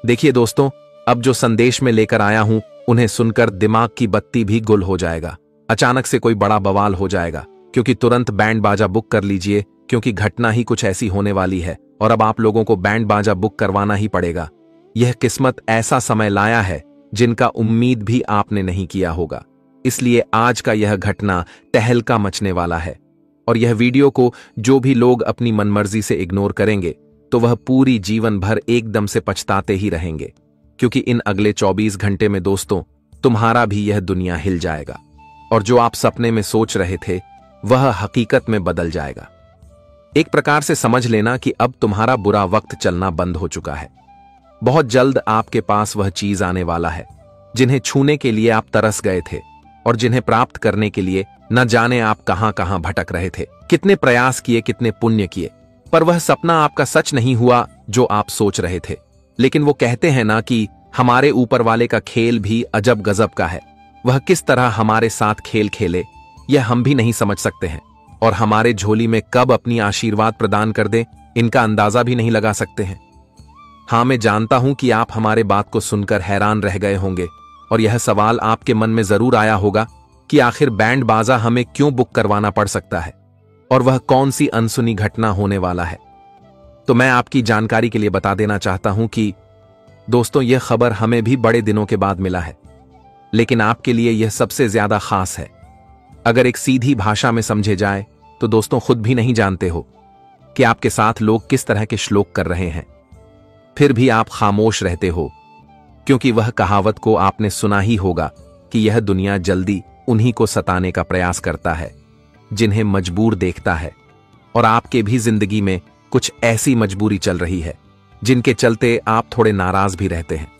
देखिए दोस्तों, अब जो संदेश में लेकर आया हूं, उन्हें सुनकर दिमाग की बत्ती भी गुल हो जाएगा। अचानक से कोई बड़ा बवाल हो जाएगा, क्योंकि तुरंत बैंड बाजा बुक कर लीजिए, क्योंकि घटना ही कुछ ऐसी होने वाली है और अब आप लोगों को बैंड बाजा बुक करवाना ही पड़ेगा। यह किस्मत ऐसा समय लाया है जिनका उम्मीद भी आपने नहीं किया होगा। इसलिए आज का यह घटना तहलका मचने वाला है। और यह वीडियो को जो भी लोग अपनी मनमर्जी से इग्नोर करेंगे तो वह पूरी जीवन भर एकदम से पछताते ही रहेंगे, क्योंकि इन अगले 24 घंटे में दोस्तों तुम्हारा भी यह दुनिया हिल जाएगा और जो आप सपने में सोच रहे थे वह हकीकत में बदल जाएगा। एक प्रकार से समझ लेना कि अब तुम्हारा बुरा वक्त चलना बंद हो चुका है। बहुत जल्द आपके पास वह चीज आने वाला है जिन्हें छूने के लिए आप तरस गए थे और जिन्हें प्राप्त करने के लिए न जाने आप कहां कहां भटक रहे थे। कितने प्रयास किए, कितने पुण्य किए, पर वह सपना आपका सच नहीं हुआ जो आप सोच रहे थे। लेकिन वो कहते हैं ना कि हमारे ऊपर वाले का खेल भी अजब गजब का है। वह किस तरह हमारे साथ खेल खेले यह हम भी नहीं समझ सकते हैं, और हमारे झोली में कब अपनी आशीर्वाद प्रदान कर दे इनका अंदाजा भी नहीं लगा सकते हैं। हाँ, मैं जानता हूं कि आप हमारे बात को सुनकर हैरान रह गए होंगे और यह सवाल आपके मन में जरूर आया होगा कि आखिर बैंड बाजा हमें क्यों बुक करवाना पड़ सकता है और वह कौन सी अनसुनी घटना होने वाला है। तो मैं आपकी जानकारी के लिए बता देना चाहता हूं कि दोस्तों, यह खबर हमें भी बड़े दिनों के बाद मिला है, लेकिन आपके लिए यह सबसे ज्यादा खास है। अगर एक सीधी भाषा में समझे जाए तो दोस्तों खुद भी नहीं जानते हो कि आपके साथ लोग किस तरह के श्लोक कर रहे हैं, फिर भी आप खामोश रहते हो, क्योंकि वह कहावत को आपने सुना ही होगा कि यह दुनिया जल्दी उन्हीं को सताने का प्रयास करता है जिन्हें मजबूर देखता है। और आपके भी जिंदगी में कुछ ऐसी मजबूरी चल रही है जिनके चलते आप थोड़े नाराज भी रहते हैं।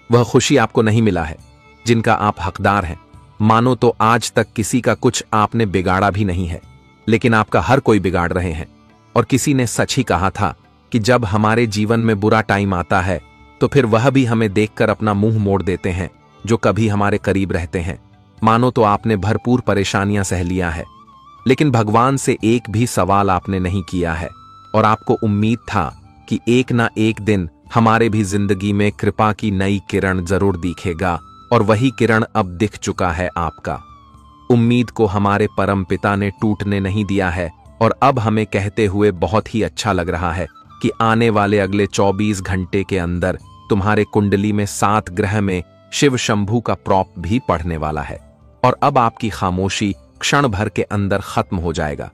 वह खुशी आपको नहीं मिला है जिनका आप हकदार हैं। मानो तो आज तक किसी का कुछ आपने बिगाड़ा भी नहीं है, लेकिन आपका हर कोई बिगाड़ रहे हैं। और किसी ने सच ही कहा था कि जब हमारे जीवन में बुरा टाइम आता है तो फिर वह भी हमें देखकर अपना मुंह मोड़ देते हैं जो कभी हमारे करीब रहते हैं। मानो तो आपने भरपूर परेशानियां सह लिया है, लेकिन भगवान से एक भी सवाल आपने नहीं किया है और आपको उम्मीद था कि एक ना एक दिन हमारे भी जिंदगी में कृपा की नई किरण जरूर दिखेगा, और वही किरण अब दिख चुका है आपका। उम्मीद को हमारे परम पिता ने टूटने नहीं दिया है और अब हमें कहते हुए बहुत ही अच्छा लग रहा है कि आने वाले अगले 24 घंटे के अंदर तुम्हारे कुंडली में 7 ग्रह में शिव शंभू का प्रॉप भी पढ़ने वाला है और अब आपकी खामोशी क्षण भर के अंदर खत्म हो जाएगा।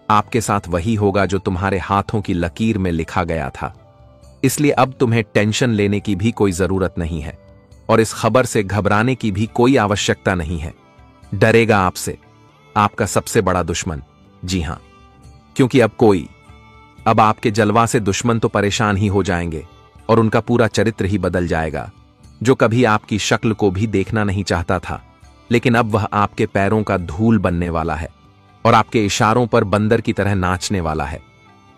आपके साथ वही होगा जो तुम्हारे हाथों की लकीर में लिखा गया था। इसलिए अब तुम्हें टेंशन लेने की भी कोई जरूरत नहीं है और इस खबर से घबराने की भी कोई आवश्यकता नहीं है। डरेगा आपसे आपका सबसे बड़ा दुश्मन, जी हां, क्योंकि अब कोई अब आपके जलवा से दुश्मन तो परेशान ही हो जाएंगे और उनका पूरा चरित्र ही बदल जाएगा। जो कभी आपकी शक्ल को भी देखना नहीं चाहता था, लेकिन अब वह आपके पैरों का धूल बनने वाला है और आपके इशारों पर बंदर की तरह नाचने वाला है।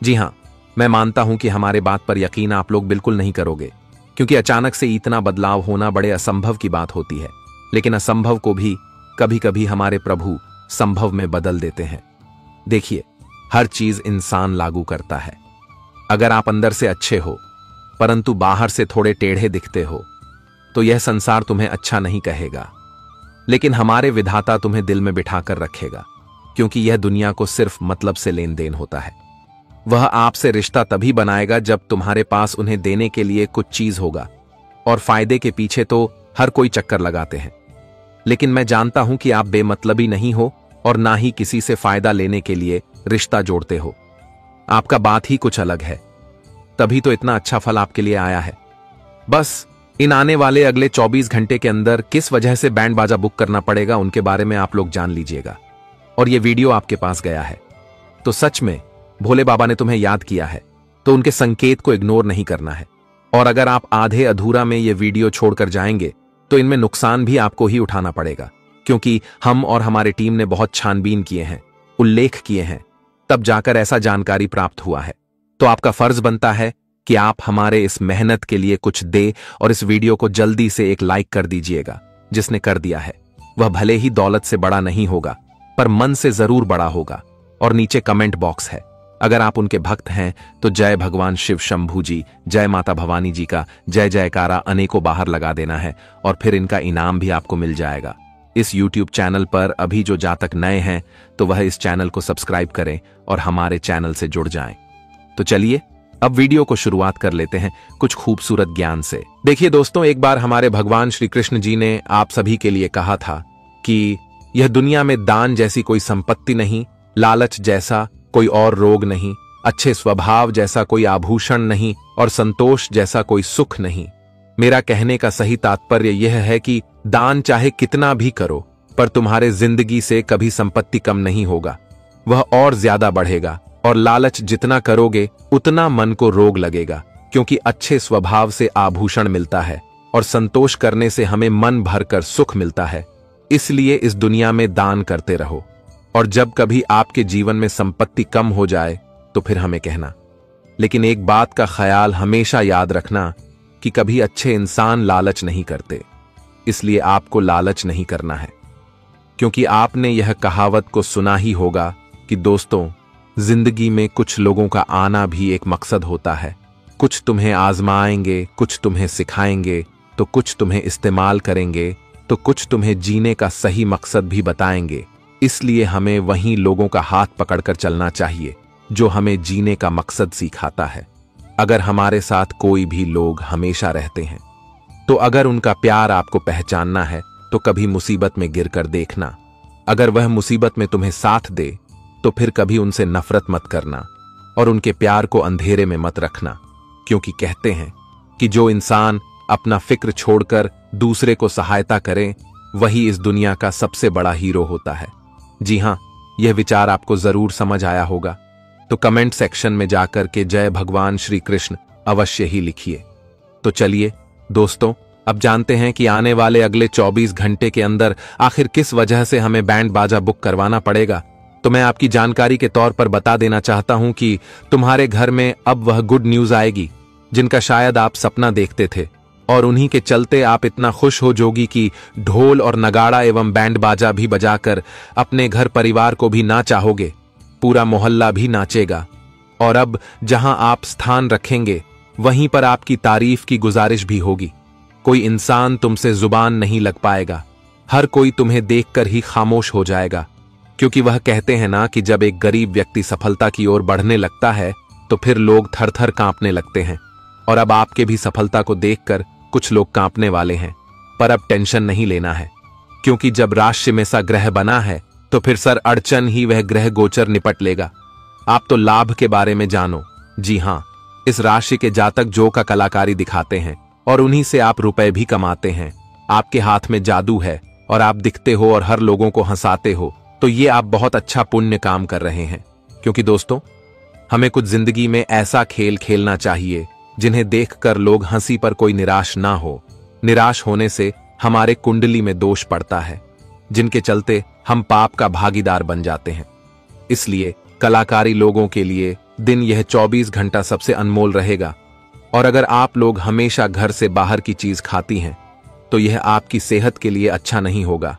जी हां, मैं मानता हूं कि हमारे बात पर यकीन आप लोग बिल्कुल नहीं करोगे, क्योंकि अचानक से इतना बदलाव होना बड़े असंभव की बात होती है। लेकिन असंभव को भी कभी कभी हमारे प्रभु संभव में बदल देते हैं। देखिए, हर चीज इंसान लागू करता है। अगर आप अंदर से अच्छे हो परंतु बाहर से थोड़े टेढ़े दिखते हो, तो यह संसार तुम्हें अच्छा नहीं कहेगा। लेकिन हमारे विधाता तुम्हें दिल में बिठाकर रखेगा, क्योंकि यह दुनिया को सिर्फ मतलब से लेन देन होता है। वह आपसे रिश्ता तभी बनाएगा जब तुम्हारे पास उन्हें देने के लिए कुछ चीज होगा, और फायदे के पीछे तो हर कोई चक्कर लगाते हैं। लेकिन मैं जानता हूं कि आप बेमतलबी नहीं हो और ना ही किसी से फायदा लेने के लिए रिश्ता जोड़ते हो। आपका बात ही कुछ अलग है, तभी तो इतना अच्छा फल आपके लिए आया है। बस इन आने वाले अगले 24 घंटे के अंदर किस वजह से बैंड बाजा बुक करना पड़ेगा उनके बारे में आप लोग जान लीजिएगा। और यह वीडियो आपके पास गया है तो सच में भोले बाबा ने तुम्हें याद किया है, तो उनके संकेत को इग्नोर नहीं करना है। और अगर आप आधे अधूरा में यह वीडियो छोड़कर जाएंगे तो इनमें नुकसान भी आपको ही उठाना पड़ेगा, क्योंकि हम और हमारी टीम ने बहुत छानबीन किए हैं, उल्लेख किए हैं, तब जाकर ऐसा जानकारी प्राप्त हुआ है। तो आपका फर्ज बनता है कि आप हमारे इस मेहनत के लिए कुछ दे और इस वीडियो को जल्दी से एक लाइक कर दीजिएगा। जिसने कर दिया है वह भले ही दौलत से बड़ा नहीं होगा, पर मन से जरूर बड़ा होगा। और नीचे कमेंट बॉक्स है, अगर आप उनके भक्त हैं तो जय भगवान शिव शंभू जी, जय माता भवानी जी का जय जयकारा अनेकों बाहर लगा देना है, और फिर इनका इनाम भी आपको मिल जाएगा। इस YouTube चैनल पर अभी जो जातक नए हैं तो वह इस चैनल को सब्सक्राइब करें और हमारे चैनल से जुड़ जाएं। तो चलिए अब वीडियो को शुरुआत कर लेते हैं कुछ खूबसूरत ज्ञान से। देखिए दोस्तों, एक बार हमारे भगवान श्री कृष्ण जी ने आप सभी के लिए कहा था कि यह दुनिया में दान जैसी कोई संपत्ति नहीं, लालच जैसा कोई और रोग नहीं, अच्छे स्वभाव जैसा कोई आभूषण नहीं, और संतोष जैसा कोई सुख नहीं। मेरा कहने का सही तात्पर्य यह है कि दान चाहे कितना भी करो, पर तुम्हारे जिंदगी से कभी संपत्ति कम नहीं होगा, वह और ज्यादा बढ़ेगा। और लालच जितना करोगे उतना मन को रोग लगेगा, क्योंकि अच्छे स्वभाव से आभूषण मिलता है और संतोष करने से हमें मन भरकर सुख मिलता है। इसलिए इस दुनिया में दान करते रहो, और जब कभी आपके जीवन में संपत्ति कम हो जाए तो फिर हमें कहना। लेकिन एक बात का ख्याल हमेशा याद रखना कि कभी अच्छे इंसान लालच नहीं करते, इसलिए आपको लालच नहीं करना है। क्योंकि आपने यह कहावत को सुना ही होगा कि दोस्तों, जिंदगी में कुछ लोगों का आना भी एक मकसद होता है। कुछ तुम्हें आजमाएंगे, कुछ तुम्हें सिखाएंगे, तो कुछ तुम्हें इस्तेमाल करेंगे, तो कुछ तुम्हें जीने का सही मकसद भी बताएंगे। इसलिए हमें वहीं लोगों का हाथ पकड़कर चलना चाहिए जो हमें जीने का मकसद सिखाता है। अगर हमारे साथ कोई भी लोग हमेशा रहते हैं, तो अगर उनका प्यार आपको पहचानना है तो कभी मुसीबत में गिरकर देखना। अगर वह मुसीबत में तुम्हें साथ दे तो फिर कभी उनसे नफरत मत करना और उनके प्यार को अंधेरे में मत रखना, क्योंकि कहते हैं कि जो इंसान अपना फिक्र छोड़कर दूसरे को सहायता करे वही इस दुनिया का सबसे बड़ा हीरो होता है। जी हां, यह विचार आपको जरूर समझ आया होगा, तो कमेंट सेक्शन में जाकर के जय भगवान श्री कृष्ण अवश्य ही लिखिए। तो चलिए दोस्तों, अब जानते हैं कि आने वाले अगले 24 घंटे के अंदर आखिर किस वजह से हमें बैंड बाजा बुक करवाना पड़ेगा। तो मैं आपकी जानकारी के तौर पर बता देना चाहता हूं कि तुम्हारे घर में अब वह गुड न्यूज आएगी जिनका शायद आप सपना देखते थे, और उन्हीं के चलते आप इतना खुश हो जोगी कि ढोल और नगाड़ा एवं बैंड बाजा भी बजाकर अपने घर परिवार को भी ना चाहोगे। पूरा मोहल्ला भी नाचेगा, और अब जहां आप स्थान रखेंगे वहीं पर आपकी तारीफ की गुजारिश भी होगी। कोई इंसान तुमसे जुबान नहीं लग पाएगा, हर कोई तुम्हें देखकर ही खामोश हो जाएगा, क्योंकि वह कहते हैं ना कि जब एक गरीब व्यक्ति सफलता की ओर बढ़ने लगता है तो फिर लोग थर थर कांपने लगते हैं। और अब आपके भी सफलता को देखकर कुछ लोग कांपने वाले हैं, पर अब टेंशन नहीं लेना है, क्योंकि जब राशि में सा ग्रह बना है तो फिर सर अड़चन ही वह ग्रह गोचर निपट लेगा। आप तो लाभ के बारे में जानो। जी हां, इस राशि के जातक जो का कलाकारी दिखाते हैं और उन्हीं से आप रुपए भी कमाते हैं। आपके हाथ में जादू है और आप दिखते हो और हर लोगों को हंसाते हो, तो ये आप बहुत अच्छा पुण्य काम कर रहे हैं। क्योंकि दोस्तों, हमें कुछ जिंदगी में ऐसा खेल खेलना चाहिए जिन्हें देखकर लोग हंसी पर कोई निराश ना हो। निराश होने से हमारे कुंडली में दोष पड़ता है, जिनके चलते हम पाप का भागीदार बन जाते हैं। इसलिए कलाकारी लोगों के लिए दिन यह 24 घंटा सबसे अनमोल रहेगा। और अगर आप लोग हमेशा घर से बाहर की चीज खाती हैं तो यह आपकी सेहत के लिए अच्छा नहीं होगा,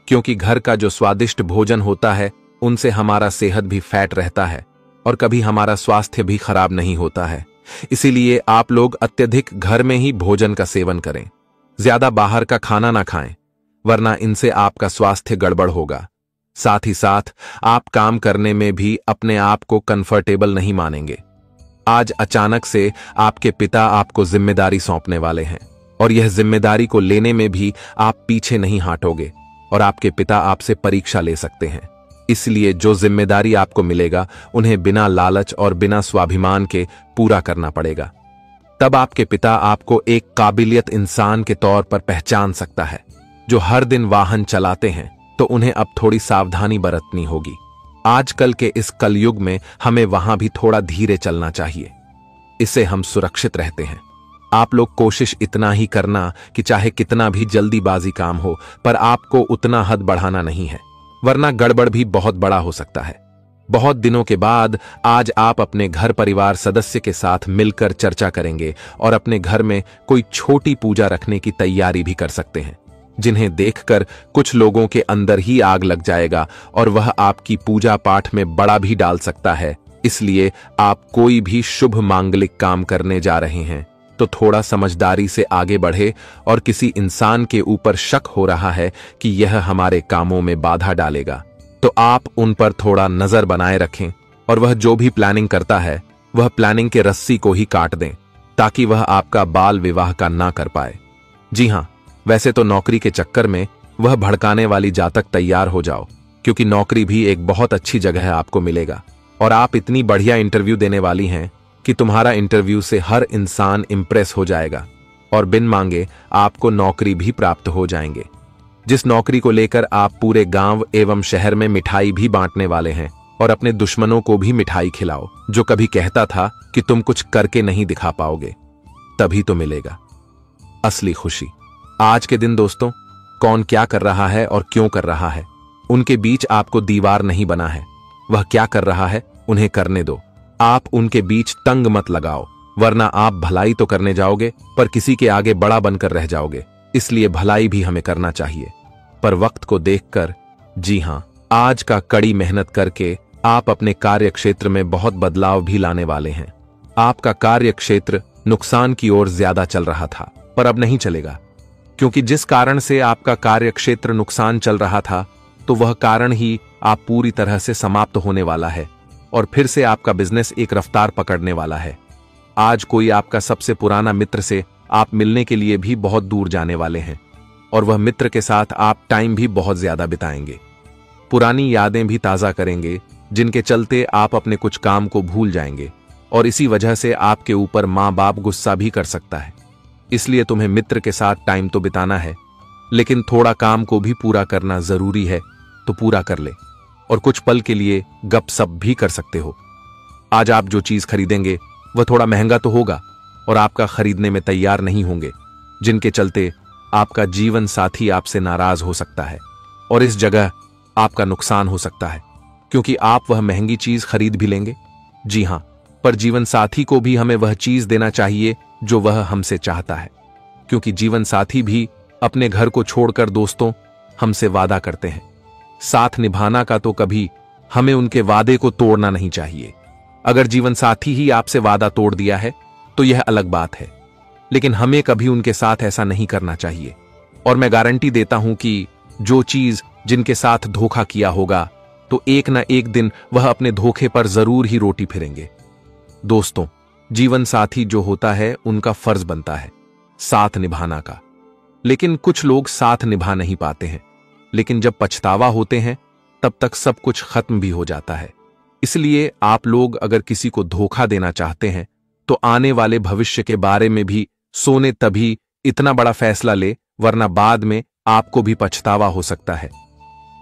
क्योंकि घर का जो स्वादिष्ट भोजन होता है उनसे हमारा सेहत भी फैट रहता है और कभी हमारा स्वास्थ्य भी खराब नहीं होता है। इसीलिए आप लोग अत्यधिक घर में ही भोजन का सेवन करें, ज्यादा बाहर का खाना ना खाएं, वरना इनसे आपका स्वास्थ्य गड़बड़ होगा। साथ ही साथ आप काम करने में भी अपने आप को कंफर्टेबल नहीं मानेंगे। आज अचानक से आपके पिता आपको जिम्मेदारी सौंपने वाले हैं और यह जिम्मेदारी को लेने में भी आप पीछे नहीं हटोगे और आपके पिता आपसे परीक्षा ले सकते हैं। इसलिए जो जिम्मेदारी आपको मिलेगा उन्हें बिना लालच और बिना स्वाभिमान के पूरा करना पड़ेगा। तब आपके पिता आपको एक काबिलियत इंसान के तौर पर पहचान सकता है। जो हर दिन वाहन चलाते हैं तो उन्हें अब थोड़ी सावधानी बरतनी होगी। आजकल के इस कलयुग में हमें वहां भी थोड़ा धीरे चलना चाहिए, इससे हम सुरक्षित रहते हैं। आप लोग कोशिश इतना ही करना कि चाहे कितना भी जल्दीबाजी काम हो, पर आपको उतना हद बढ़ाना नहीं है, वरना गड़बड़ भी बहुत बड़ा हो सकता है। बहुत दिनों के बाद आज आप अपने घर परिवार सदस्य के साथ मिलकर चर्चा करेंगे और अपने घर में कोई छोटी पूजा रखने की तैयारी भी कर सकते हैं, जिन्हें देखकर कुछ लोगों के अंदर ही आग लग जाएगा और वह आपकी पूजा पाठ में बड़ा भी डाल सकता है। इसलिए आप कोई भी शुभ मांगलिक काम करने जा रहे हैं तो थोड़ा समझदारी से आगे बढ़े और किसी इंसान के ऊपर शक हो रहा है कि यह हमारे कामों में बाधा डालेगा तो आप उन पर थोड़ा नजर बनाए रखें और वह जो भी प्लानिंग करता है वह प्लानिंग के रस्सी को ही काट दें, ताकि वह आपका बाल विवाह का ना कर पाए। जी हां, वैसे तो नौकरी के चक्कर में वह भड़काने वाली जातक तैयार हो जाओ, क्योंकि नौकरी भी एक बहुत अच्छी जगह आपको मिलेगा और आप इतनी बढ़िया इंटरव्यू देने वाली हैं कि तुम्हारा इंटरव्यू से हर इंसान इंप्रेस हो जाएगा और बिन मांगे आपको नौकरी भी प्राप्त हो जाएंगे, जिस नौकरी को लेकर आप पूरे गांव एवं शहर में मिठाई भी बांटने वाले हैं और अपने दुश्मनों को भी मिठाई खिलाओ। जो कभी कहता था कि तुम कुछ करके नहीं दिखा पाओगे, तभी तो मिलेगा असली खुशी। आज के दिन दोस्तों, कौन क्या कर रहा है और क्यों कर रहा है, उनके बीच आपको दीवार नहीं बना है। वह क्या कर रहा है उन्हें करने दो, आप उनके बीच तंग मत लगाओ, वरना आप भलाई तो करने जाओगे पर किसी के आगे बड़ा बनकर रह जाओगे। इसलिए भलाई भी हमें करना चाहिए, पर वक्त को देखकर। जी हां, आज का कड़ी मेहनत करके आप अपने कार्य क्षेत्र में बहुत बदलाव भी लाने वाले हैं। आपका कार्य क्षेत्र नुकसान की ओर ज्यादा चल रहा था, पर अब नहीं चलेगा, क्योंकि जिस कारण से आपका कार्य क्षेत्र नुकसान चल रहा था तो वह कारण ही आप पूरी तरह से समाप्त होने वाला है और फिर से आपका बिजनेस एक रफ्तार पकड़ने वाला है। आज कोई आपका सबसे पुराना मित्र से आप मिलने के लिए भी बहुत दूर जाने वाले हैं और वह मित्र के साथ आप टाइम भी बहुत ज्यादा बिताएंगे। पुरानी यादें भी ताजा करेंगे, जिनके चलते आप अपने कुछ काम को भूल जाएंगे और इसी वजह से आपके ऊपर माँ बाप गुस्सा भी कर सकता है। इसलिए तुम्हें मित्र के साथ टाइम तो बिताना है, लेकिन थोड़ा काम को भी पूरा करना जरूरी है, तो पूरा कर ले और कुछ पल के लिए गपशप भी कर सकते हो। आज आप जो चीज खरीदेंगे वह थोड़ा महंगा तो होगा और आपका खरीदने में तैयार नहीं होंगे, जिनके चलते आपका जीवन साथी आपसे नाराज हो सकता है और इस जगह आपका नुकसान हो सकता है, क्योंकि आप वह महंगी चीज खरीद भी लेंगे। जी हां, पर जीवन साथी को भी हमें वह चीज देना चाहिए जो वह हमसे चाहता है, क्योंकि जीवन साथी भी अपने घर को छोड़कर दोस्तों हमसे वादा करते हैं। साथ निभाना का तो कभी हमें उनके वादे को तोड़ना नहीं चाहिए। अगर जीवन साथी ही आपसे वादा तोड़ दिया है तो यह अलग बात है, लेकिन हमें कभी उनके साथ ऐसा नहीं करना चाहिए। और मैं गारंटी देता हूं कि जो चीज जिनके साथ धोखा किया होगा तो एक ना एक दिन वह अपने धोखे पर जरूर ही रोटी फिरेंगे। दोस्तों, जीवन साथी जो होता है उनका फर्ज बनता है साथ निभाना का, लेकिन कुछ लोग साथ निभा नहीं पाते हैं, लेकिन जब पछतावा होते हैं तब तक सब कुछ खत्म भी हो जाता है। इसलिए आप लोग अगर किसी को धोखा देना चाहते हैं तो आने वाले भविष्य के बारे में भी सोने तभी इतना बड़ा फैसला ले, वरना बाद में आपको भी पछतावा हो सकता है।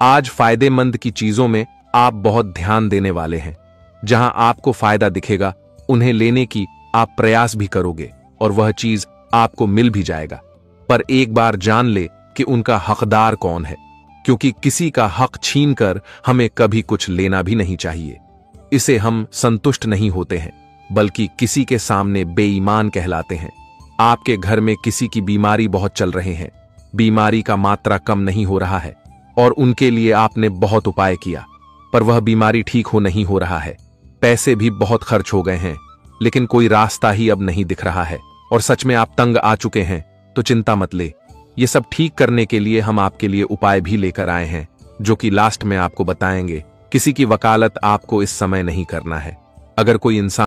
आज फायदेमंद की चीजों में आप बहुत ध्यान देने वाले हैं, जहां आपको फायदा दिखेगा उन्हें लेने की आप प्रयास भी करोगे और वह चीज आपको मिल भी जाएगा। पर एक बार जान ले कि उनका हकदार कौन है, क्योंकि किसी का हक छीनकर हमें कभी कुछ लेना भी नहीं चाहिए। इसे हम संतुष्ट नहीं होते हैं, बल्कि किसी के सामने बेईमान कहलाते हैं। आपके घर में किसी की बीमारी बहुत चल रहे हैं, बीमारी का मात्रा कम नहीं हो रहा है और उनके लिए आपने बहुत उपाय किया, पर वह बीमारी ठीक हो नहीं हो रहा है। पैसे भी बहुत खर्च हो गए हैं, लेकिन कोई रास्ता ही अब नहीं दिख रहा है और सच में आप तंग आ चुके हैं, तो चिंता मत ले। ये सब ठीक करने के लिए हम आपके लिए उपाय भी लेकर आए हैं, जो कि लास्ट में आपको बताएंगे। किसी की वकालत आपको इस समय नहीं करना है। अगर कोई इंसान